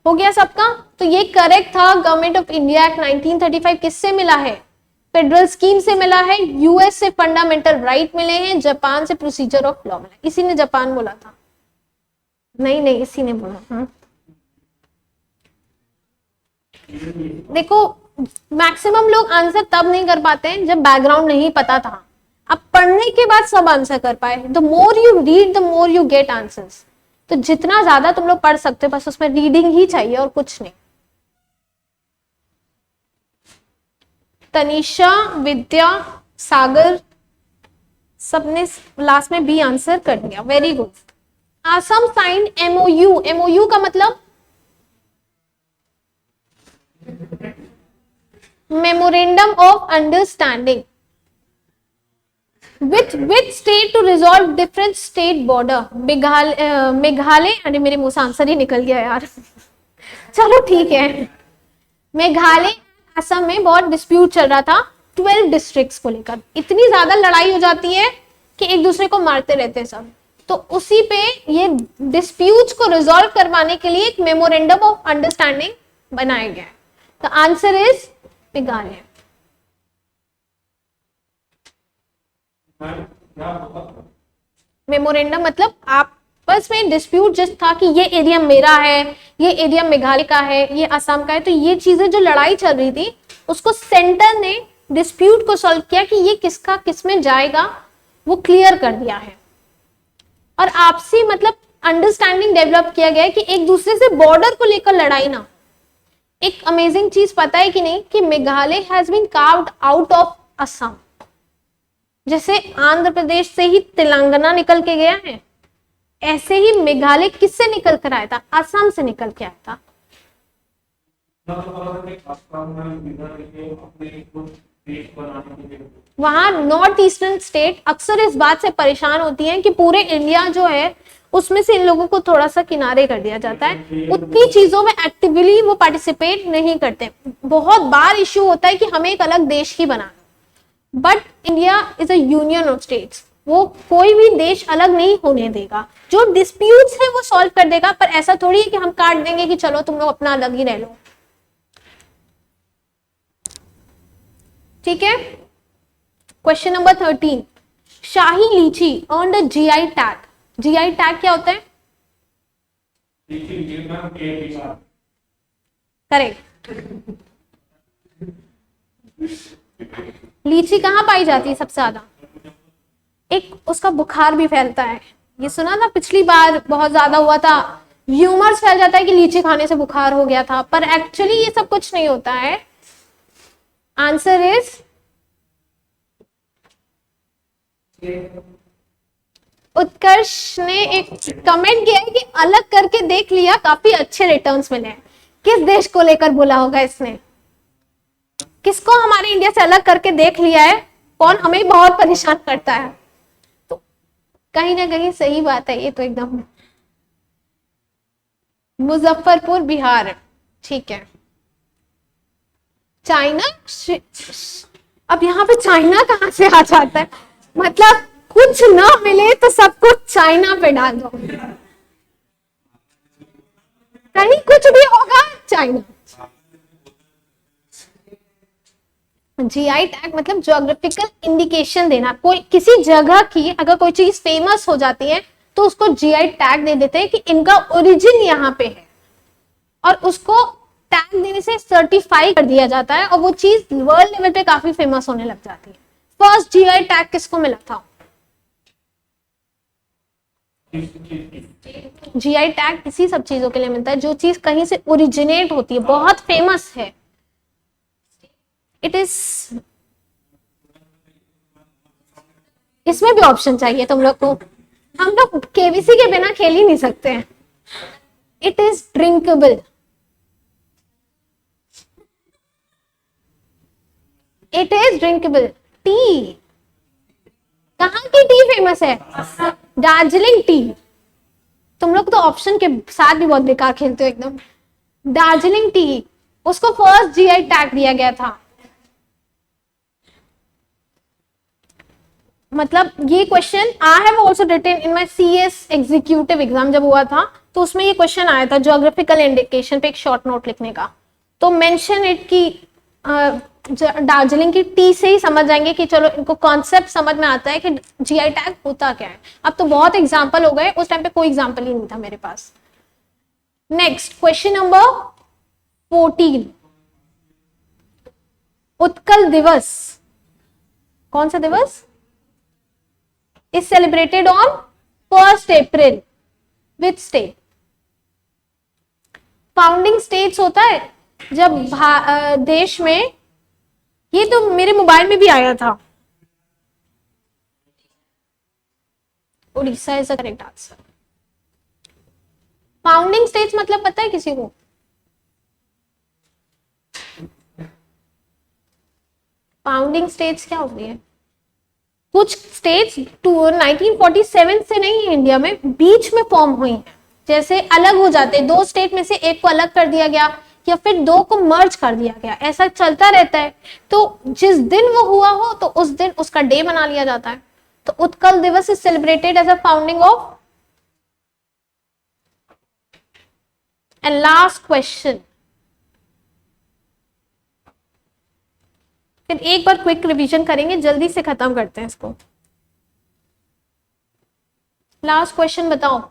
हो गया सबका? तो ये करेक्ट था। गवर्नमेंट ऑफ इंडिया एक्ट 1935 किससे मिला है? फेडरल स्कीम से मिला है, यूएस से फंडामेंटल राइट मिले हैं, जापान से प्रोसीजर ऑफ लॉ मिला। इसी ने जापान बोला था? नहीं, इसी ने बोला। देखो, मैक्सिमम लोग आंसर तब नहीं कर पाते हैं जब बैकग्राउंड नहीं पता था। अब पढ़ने के बाद सब आंसर कर पाए। The more you read the more you get answers. तो जितना ज्यादा तुम लोग पढ़ सकते हो, बस उसमें रीडिंग ही चाहिए और कुछ नहीं। तनिषा, विद्या, सागर सबने लास्ट में बी आंसर कर दिया। Very good. Assam sign MOU. MOU का मतलब memorandum of understanding with state to resolve different state border। Meghalaya, अरे मेरे मुंह से आंसर ही निकल गया यार। चलो ठीक है। मेघालय असम में बहुत डिस्प्यूट चल रहा था 12 डिस्ट्रिक्ट्स को लेकर। इतनी ज्यादा लड़ाई हो जाती है कि एक दूसरे को मारते रहते हैं सब। तो उसी पे ये डिस्प्यूट्स को रिजॉल्व करवाने के लिए एक मेमोरेंडम ऑफ अंडरस्टैंडिंग बनाया गया है। तो आंसर इज मेघालय। मेमोरेंडम मतलब आपस में डिस्प्यूट जस्ट था कि ये एरिया मेरा है, ये एरिया मेघालय का है, ये असम का है। तो ये चीजें जो लड़ाई चल रही थी उसको सेंटर ने डिस्प्यूट को सॉल्व किया कि ये किसका किस में जाएगा, वो क्लियर कर दिया है। और आपसी मतलब अंडरस्टैंडिंग डेवलप किया गया है कि एक दूसरे से बॉर्डर को लेकर लड़ाई ना। एक अमेजिंग चीज पता है कि नहीं कि Meghalaya has been carved out of Assam. जैसे आंध्र प्रदेश से ही तेलंगाना निकल के गया है, ऐसे ही मेघालय किससे निकल कर आया था? असम से निकल के आया था। वहां नॉर्थ ईस्टर्न स्टेट अक्सर इस बात से परेशान होती हैं कि पूरे इंडिया जो है उसमें से इन लोगों को थोड़ा सा किनारे कर दिया जाता है। उतनी चीजों में एक्टिवली वो पार्टिसिपेट नहीं करते। बहुत बार इश्यू होता है कि हमें एक अलग देश ही बनाना, but India is a union of states. वो कोई भी देश अलग नहीं होने देगा। जो डिस्प्यूट्स है वो सॉल्व कर देगा, पर ऐसा थोड़ी है कि हम काट देंगे कि चलो तुम लोग अपना अलग ही रह लो। ठीक है। क्वेश्चन नंबर 13, शाही लीची earned a GI tag. GI tag क्या होता है? करेक्ट। लीची कहाँ पाई जाती है सबसे ज्यादा? एक उसका बुखार भी फैलता है, ये सुना था पिछली बार बहुत ज्यादा हुआ था। ह्यूमर्स फैल जाता है कि लीची खाने से बुखार हो गया था, पर एक्चुअली ये सब कुछ नहीं होता है। आंसर इज उत्कर्ष ने एक कमेंट किया है कि अलग करके देख लिया, काफी अच्छे रिटर्न्स मिले हैं। किस देश को लेकर बोला होगा इसने? किसको हमारे इंडिया से अलग करके देख लिया है? कौन हमें बहुत परेशान करता है? तो कहीं ना कहीं सही बात है ये तो एकदम। मुजफ्फरपुर बिहार। ठीक है। चाइना। अब यहाँ पे चाइना कहाँ से आ जाता है? मतलब खुद कुछ ना मिले तो सब कुछ चाइना पे डाल दो, कहीं कुछ भी होगा चाइना। जीआई टैग मतलब ज्योग्राफिकल इंडिकेशन देना, कोई किसी जगह की अगर कोई चीज फेमस हो जाती है तो उसको जीआई टैग दे देते हैं कि इनका ओरिजिन यहाँ पे है, और उसको टैग देने से सर्टिफाई कर दिया जाता है और वो चीज वर्ल्ड लेवल पे काफी फेमस होने लग जाती है। फर्स्ट जीआई टैग किसको मिला था? जीआई टैग इसी सब चीजों के लिए मिलता है जो चीज कहीं से ओरिजिनेट होती है, बहुत फेमस है। इट इज, इसमें भी ऑप्शन चाहिए तुम लोग को, हम लोग केबीसी के बिना खेल ही नहीं सकते हैं। It is drinkable, it is drinkable. T, कहाँ की टी फेमस है? दार्जिलिंग टी। तुम लोग तो ऑप्शन के साथ भी बहुत बेकार खेलते हो एकदम। दार्जिलिंग टी, उसको फर्स्ट जीआई टैग दिया गया था। मतलब ये question I have also written in my CS executive exam जब हुआ था तो उसमें ये क्वेश्चन आया था ज्योग्राफिकल इंडिकेशन पे एक शॉर्ट नोट लिखने का, तो मेंशन इट की दार्जिलिंग की टी से ही समझ जाएंगे कि चलो इनको कॉन्सेप्ट समझ में आता है कि जीआई टैग होता क्या है। अब तो बहुत एग्जाम्पल हो गए, उस टाइम पे कोई एग्जाम्पल ही नहीं था मेरे पास। नेक्स्ट क्वेश्चन नंबर 14, उत्कल दिवस कौन सा दिवस? is celebrated on 1st April which state? Founding states होता है जब देश में, ये तो मेरे मोबाइल में भी आया था, Orissa is the correct answer. Founding states मतलब पता है किसी को? फाउंडिंग स्टेट्स क्या होती है? कुछ स्टेट्स 1947 से नहीं है इंडिया में, बीच में फॉर्म हुई हैं, जैसे अलग हो जाते हैं, 2 स्टेट में से एक को अलग कर दिया गया या फिर 2 को मर्ज कर दिया गया, ऐसा चलता रहता है। तो जिस दिन वो हुआ हो तो उस दिन उसका डे बना लिया जाता है। तो Utkal Divas is celebrated as a founding of. And last question, फिर एक बार क्विक रिवीजन करेंगे, जल्दी से खत्म करते हैं इसको। लास्ट क्वेश्चन बताओ,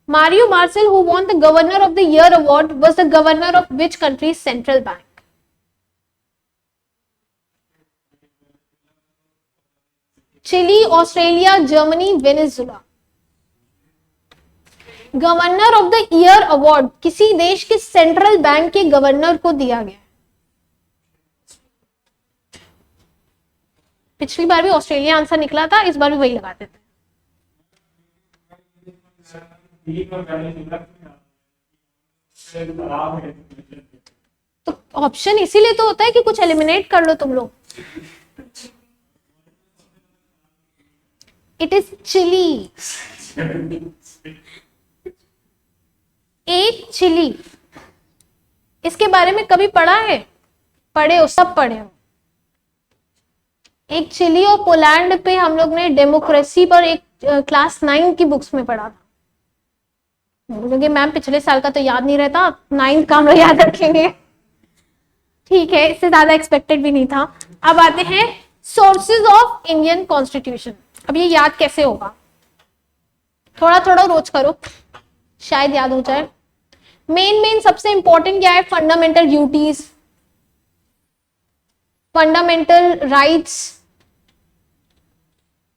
Mario Marcel who won the governor of the year award was the governor of which country central bank? Chile, Australia, Germany, Venezuela. Governor of the year award किसी देश के सेंट्रल बैंक के गवर्नर को दिया गया। पिछली बार भी ऑस्ट्रेलिया आंसर निकला था, इस बार भी वही लगा देते तो ऑप्शन इसीलिए तो होता है कि कुछ एलिमिनेट कर लो तुम लोग। It is Chile. एक चिली, इसके बारे में कभी पढ़ा है? पढ़े हो, सब पढ़े हो। एक चिली और पोलैंड पे हम लोग ने डेमोक्रेसी पर एक क्लास 9 की बुक्स में पढ़ा था, क्योंकि मैम पिछले साल का तो याद नहीं रहता, 9th का हम लोग याद रखेंगे। ठीक है, इससे ज्यादा एक्सपेक्टेड भी नहीं था। अब आते हैं सोर्सेज ऑफ इंडियन कॉन्स्टिट्यूशन। अब ये याद कैसे होगा? थोड़ा थोड़ा रोज करो, शायद याद हो जाए। मेन सबसे इंपॉर्टेंट क्या है? Fundamental duties, fundamental rights,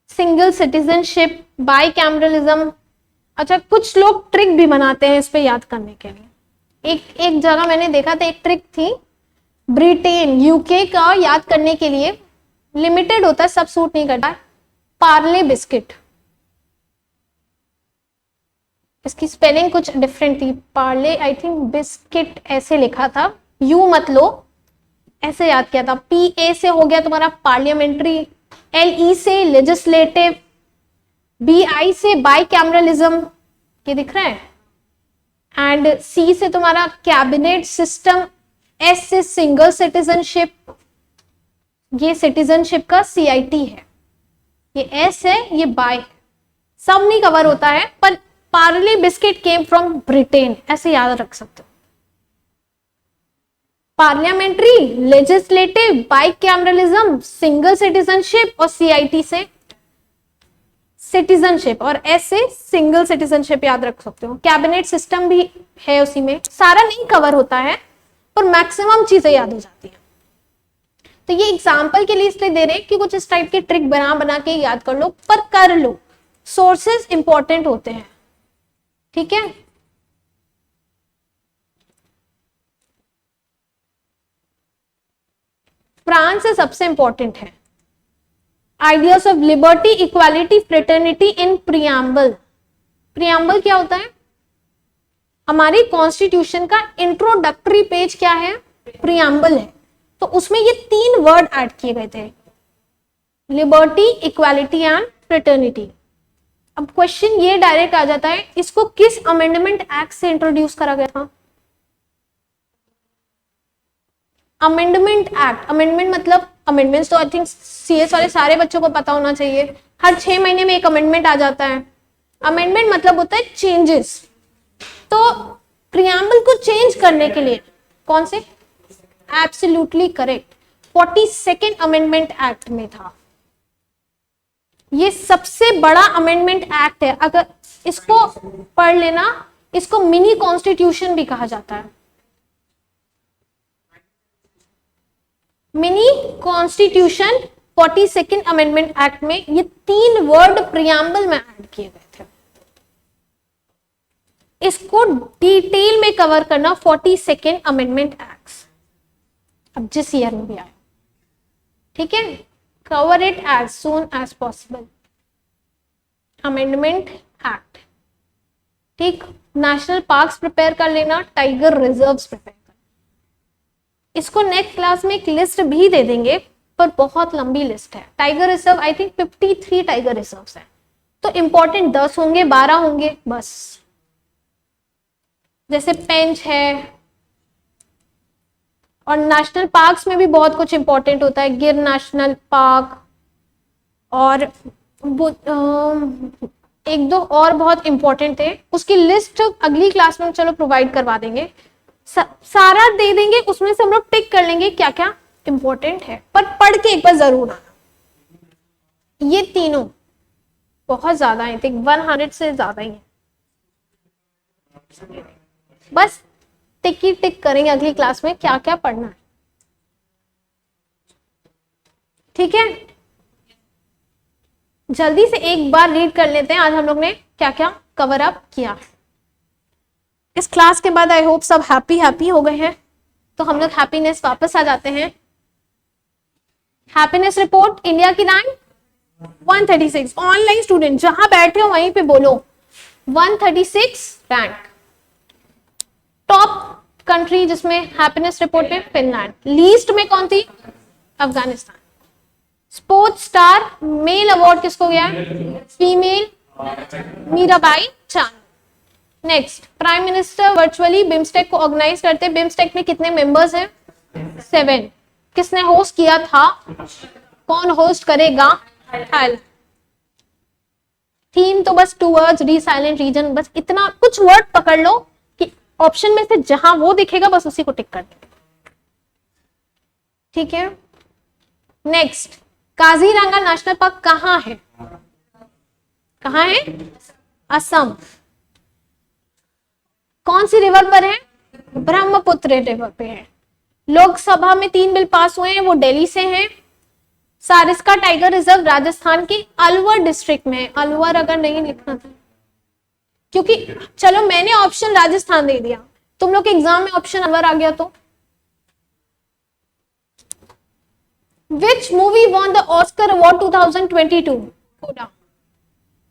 single citizenship, by cameralism. अच्छा, कुछ लोग ट्रिक भी बनाते हैं इस पे याद करने के लिए। एक जगह मैंने देखा था, एक ट्रिक थी, ब्रिटेन यूके का याद करने के लिए लिमिटेड होता है, सब सूट नहीं करता है। पार्ले बिस्किट, इसकी स्पेलिंग कुछ डिफरेंट थी, पार्ले आई थिंक बिस्किट ऐसे लिखा था, यू मत लो, ऐसे याद किया था। PA से हो गया तुम्हारा पार्लियामेंट्री, LE से लेजिस्लेटिव, BI से बाई कैमरलिज्म, ये दिख रहा है, एंड C से तुम्हारा कैबिनेट सिस्टम, S से सिंगल सिटीजनशिप, ये सिटीजनशिप का CIT है, ये S है, ये बाय, सब नहीं कवर होता है, पर Parle biscuit came from Britain, ऐसे याद रख सकते हो। Parliamentary, legislative, bicameralism, single citizenship और सीआईटी से सिटीजनशिप, और ऐसे सिंगल सिटीजनशिप याद रख सकते हो। कैबिनेट सिस्टम भी है उसी में, सारा नहीं कवर होता है पर मैक्सिमम चीजें याद हो जाती हैं। तो ये एग्जाम्पल के लिए इसलिए दे रहे हैं कि कुछ इस टाइप के ट्रिक बना बना के याद कर लो, पर कर लो, सोर्सेस इंपॉर्टेंट होते हैं, ठीक है। फ्रांस से सबसे इंपॉर्टेंट है, ideas of liberty, equality, fraternity in preamble. Preamble क्या होता है? हमारी कॉन्स्टिट्यूशन का इंट्रोडक्टरी पेज क्या है? प्रियम्बल है। तो उसमें ये 3 वर्ड ऐड किए गए थे, लिबर्टी, इक्वालिटी एंड फ्रेटर्निटी। अब क्वेश्चन ये डायरेक्ट आ जाता है, इसको किस अमेंडमेंट एक्ट से इंट्रोड्यूस करा गया था? Amendment act. अमेंडमेंट मतलब, अमेंडमेंट्स तो आई थिंक सीएस वाले सारे बच्चों को पता होना चाहिए, हर 6 महीने में एक अमेंडमेंट आ जाता है। अमेंडमेंट मतलब होता है चेंजेस। तो प्रियम्बल को चेंज करने के लिए कौन से? Absolutely correct, 42nd amendment act में था। ये सबसे बड़ा अमेंडमेंट एक्ट है, अगर इसको पढ़ लेना, इसको मिनी कॉन्स्टिट्यूशन भी कहा जाता है। Mini constitution 42nd amendment act में ये 3 वर्ड प्रियम्बल में ऐड किए गए थे। इसको डिटेल में कवर करना 42nd अमेंडमेंट एक्ट, अब जिस ईयर में भी आए, ठीक है। Cover it as soon as possible. Amendment act, ठीक। नेशनल पार्क्स प्रिपेयर कर लेना, टाइगर रिजर्व्स प्रिपेयर। इसको नेक्स्ट क्लास में एक लिस्ट भी दे देंगे, पर बहुत लंबी लिस्ट है। Tiger reserve I think 53 tiger reserves है, तो इंपॉर्टेंट 10 होंगे, 12 होंगे बस। जैसे पेंच है, और नेशनल पार्क्स में भी बहुत कुछ इंपॉर्टेंट होता है, गिर नेशनल पार्क, और एक दो और बहुत इंपॉर्टेंट थे, उसकी लिस्ट अगली क्लास में चलो प्रोवाइड करवा देंगे। सारा दे देंगे, उसमें से हम लोग टिक कर लेंगे क्या क्या इंपॉर्टेंट है, पर पढ़ के एक बार जरूर आना। ये तीनों बहुत ज्यादा है, 100 से ज्यादा ही है, बस टिक ही टिक करेंगे अगली क्लास में क्या क्या पढ़ना है, ठीक है। जल्दी से एक बार रीड कर लेते हैं आज हम लोग ने क्या क्या कवर अप किया। इस क्लास के बाद आई होप सब हैप्पी हो गए हैं, तो हम लोग हैप्पीनेस वापस आ जाते हैं। हैप्पीनेस रिपोर्ट, इंडिया की रैंक 136। ऑनलाइन स्टूडेंट जहां बैठे हो वहीं पे बोलो 136 रैंक। टॉप कंट्री जिसमें हैप्पीनेस रिपोर्ट में फिनलैंड, लीस्ट में कौन थी? Afghanistan. Sports star male award किसको गया है? Female Mirabai Chanu. Next, prime minister virtually BIMSTEC को ऑर्गेनाइज करते हैं। बिम्स्टेक में कितने मेंबर्स हैं? 7। किसने होस्ट किया था? कौन होस्ट करेगा? थाईलैंड। थीम तो बस टूवर्ड्स रीसाइलेंट रीजन, बस इतना कुछ वर्ड पकड़ लो कि ऑप्शन में से जहां वो दिखेगा बस उसी को टिक कर दो, ठीक है। नेक्स्ट, काजीरंगा नेशनल पार्क कहां है? कहां है? असम। कौन सी रिवर पर है? ब्रह्मपुत्र रिवर पे है। लोकसभा में 3 बिल पास हुए हैं, वो दिल्ली से हैं। सारिस्का टाइगर रिजर्व राजस्थान के अलवर डिस्ट्रिक्ट में है। अलवर अगर नहीं लिखना था, क्योंकि चलो मैंने ऑप्शन राजस्थान दे दिया, तुम लोग के एग्जाम में ऑप्शन अलवर आ गया तो। Which movie won the Oscar award 2022? कोडा।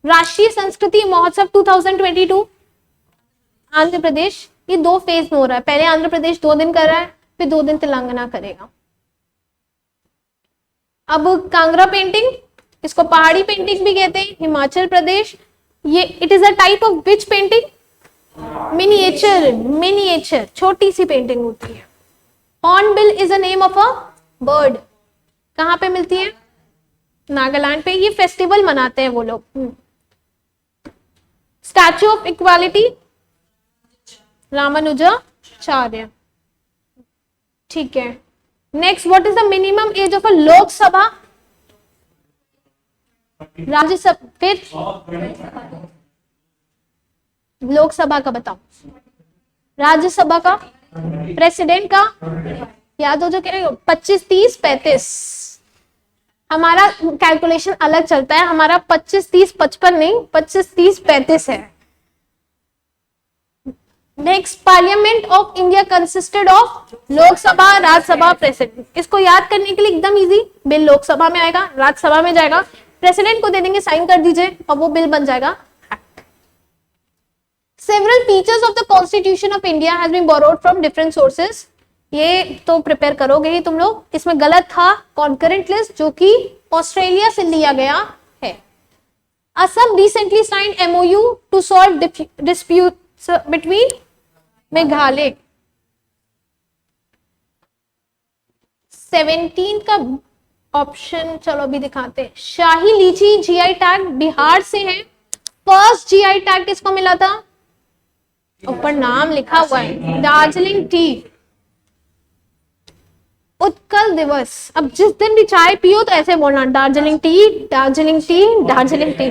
राष्ट्रीय संस्कृति महोत्सव 2022 आंध्र प्रदेश। ये 2 फेज में हो रहा है, पहले आंध्र प्रदेश 2 दिन कर रहा है, फिर 2 दिन तेलंगाना करेगा। अब कांगड़ा पेंटिंग, इसको पहाड़ी पेंटिंग भी कहते हैं, हिमाचल प्रदेश। ये it is a type of which painting? Miniature, छोटी सी पेंटिंग होती है। Hornbill is a name of a bird. कहां पे मिलती है? नागालैंड पे। ये फेस्टिवल मनाते हैं वो लोग। स्टैच्यू ऑफ इक्वालिटी रामानुजाचार्य, ठीक है। Next, what is the minimum age of a Lok Sabha, Rajya Sabha, फिर लोकसभा का बताओ, राज्यसभा का, प्रेसिडेंट का, याद हो जो कह रहे हो, 25, 30, 35। हमारा कैलकुलेशन अलग चलता है, हमारा 25, 30, 55 नहीं, 25, 30, 35 है। Next, parliament of India consisted of Lok Sabha, Rajya Sabha, president. इसको याद करने के लिए एकदम इजी, बिल लोकसभा में आएगा, राज्यसभा में जाएगा, प्रेसिडेंट को दे देंगे, साइन कर दीजिए और वो बिल बन जाएगा। Several features of the Constitution of India has been borrowed from different sources. ये तो प्रिपेयर करोगे ही तुम लोग। इसमें गलत था कॉन्करेंट लिस्ट, जो कि ऑस्ट्रेलिया से लिया गया है। Assam recently signed MOU to solve disputes between Meghalaya. 17 का ऑप्शन चलो अभी दिखाते हैं। शाही लीची जीआई टैग बिहार से है। फर्स्ट जीआई टैग किसको मिला था, ऊपर नाम लिखा हुआ है, दार्जिलिंग टी। उत्कल दिवस, अब जिस दिन भी चाय पियो तो ऐसे बोलना, Darjeeling T, Darjeeling T, Darjeeling T,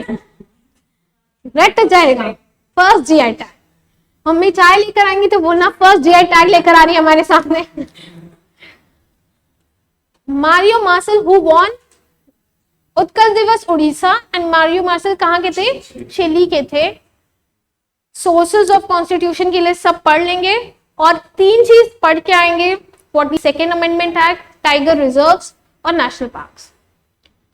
रट जाएगा। फर्स्ट जीआई टैग, मम्मी चाय लेकर आएंगी तो बोलना फर्स्ट जीआई टैग लेकर आ रही है हमारे सामने। Mario Marshall who won Utkal Divas Orissa, and Mario martial कहाँ के थे, चिली के थे। सोर्सेज ऑफ कॉन्स्टिट्यूशन की लिस्ट सब पढ़ लेंगे और 3 चीज पढ़ के आएंगे, 42nd amendment act, tiger reserves और नेशनल पार्क्स।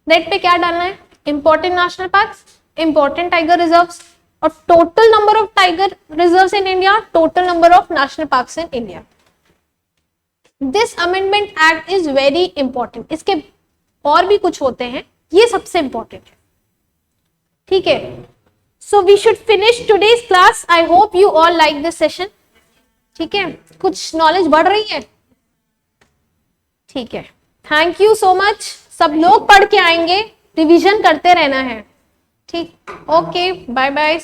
नेट पे क्या डालना है, important national parks, important tiger reserves और total number of tiger reserves in India, total number of national parks in India. This amendment act is very important. इसके और भी कुछ होते हैं, ये सबसे इंपॉर्टेंट है, ठीक है। So we should finish today's class. I hope you all like this session. ठीक है, कुछ नॉलेज बढ़ रही है, ठीक है। Thank you so much. सब लोग पढ़ के आएंगे, रिवीजन करते रहना है, ठीक। Okay, bye bye.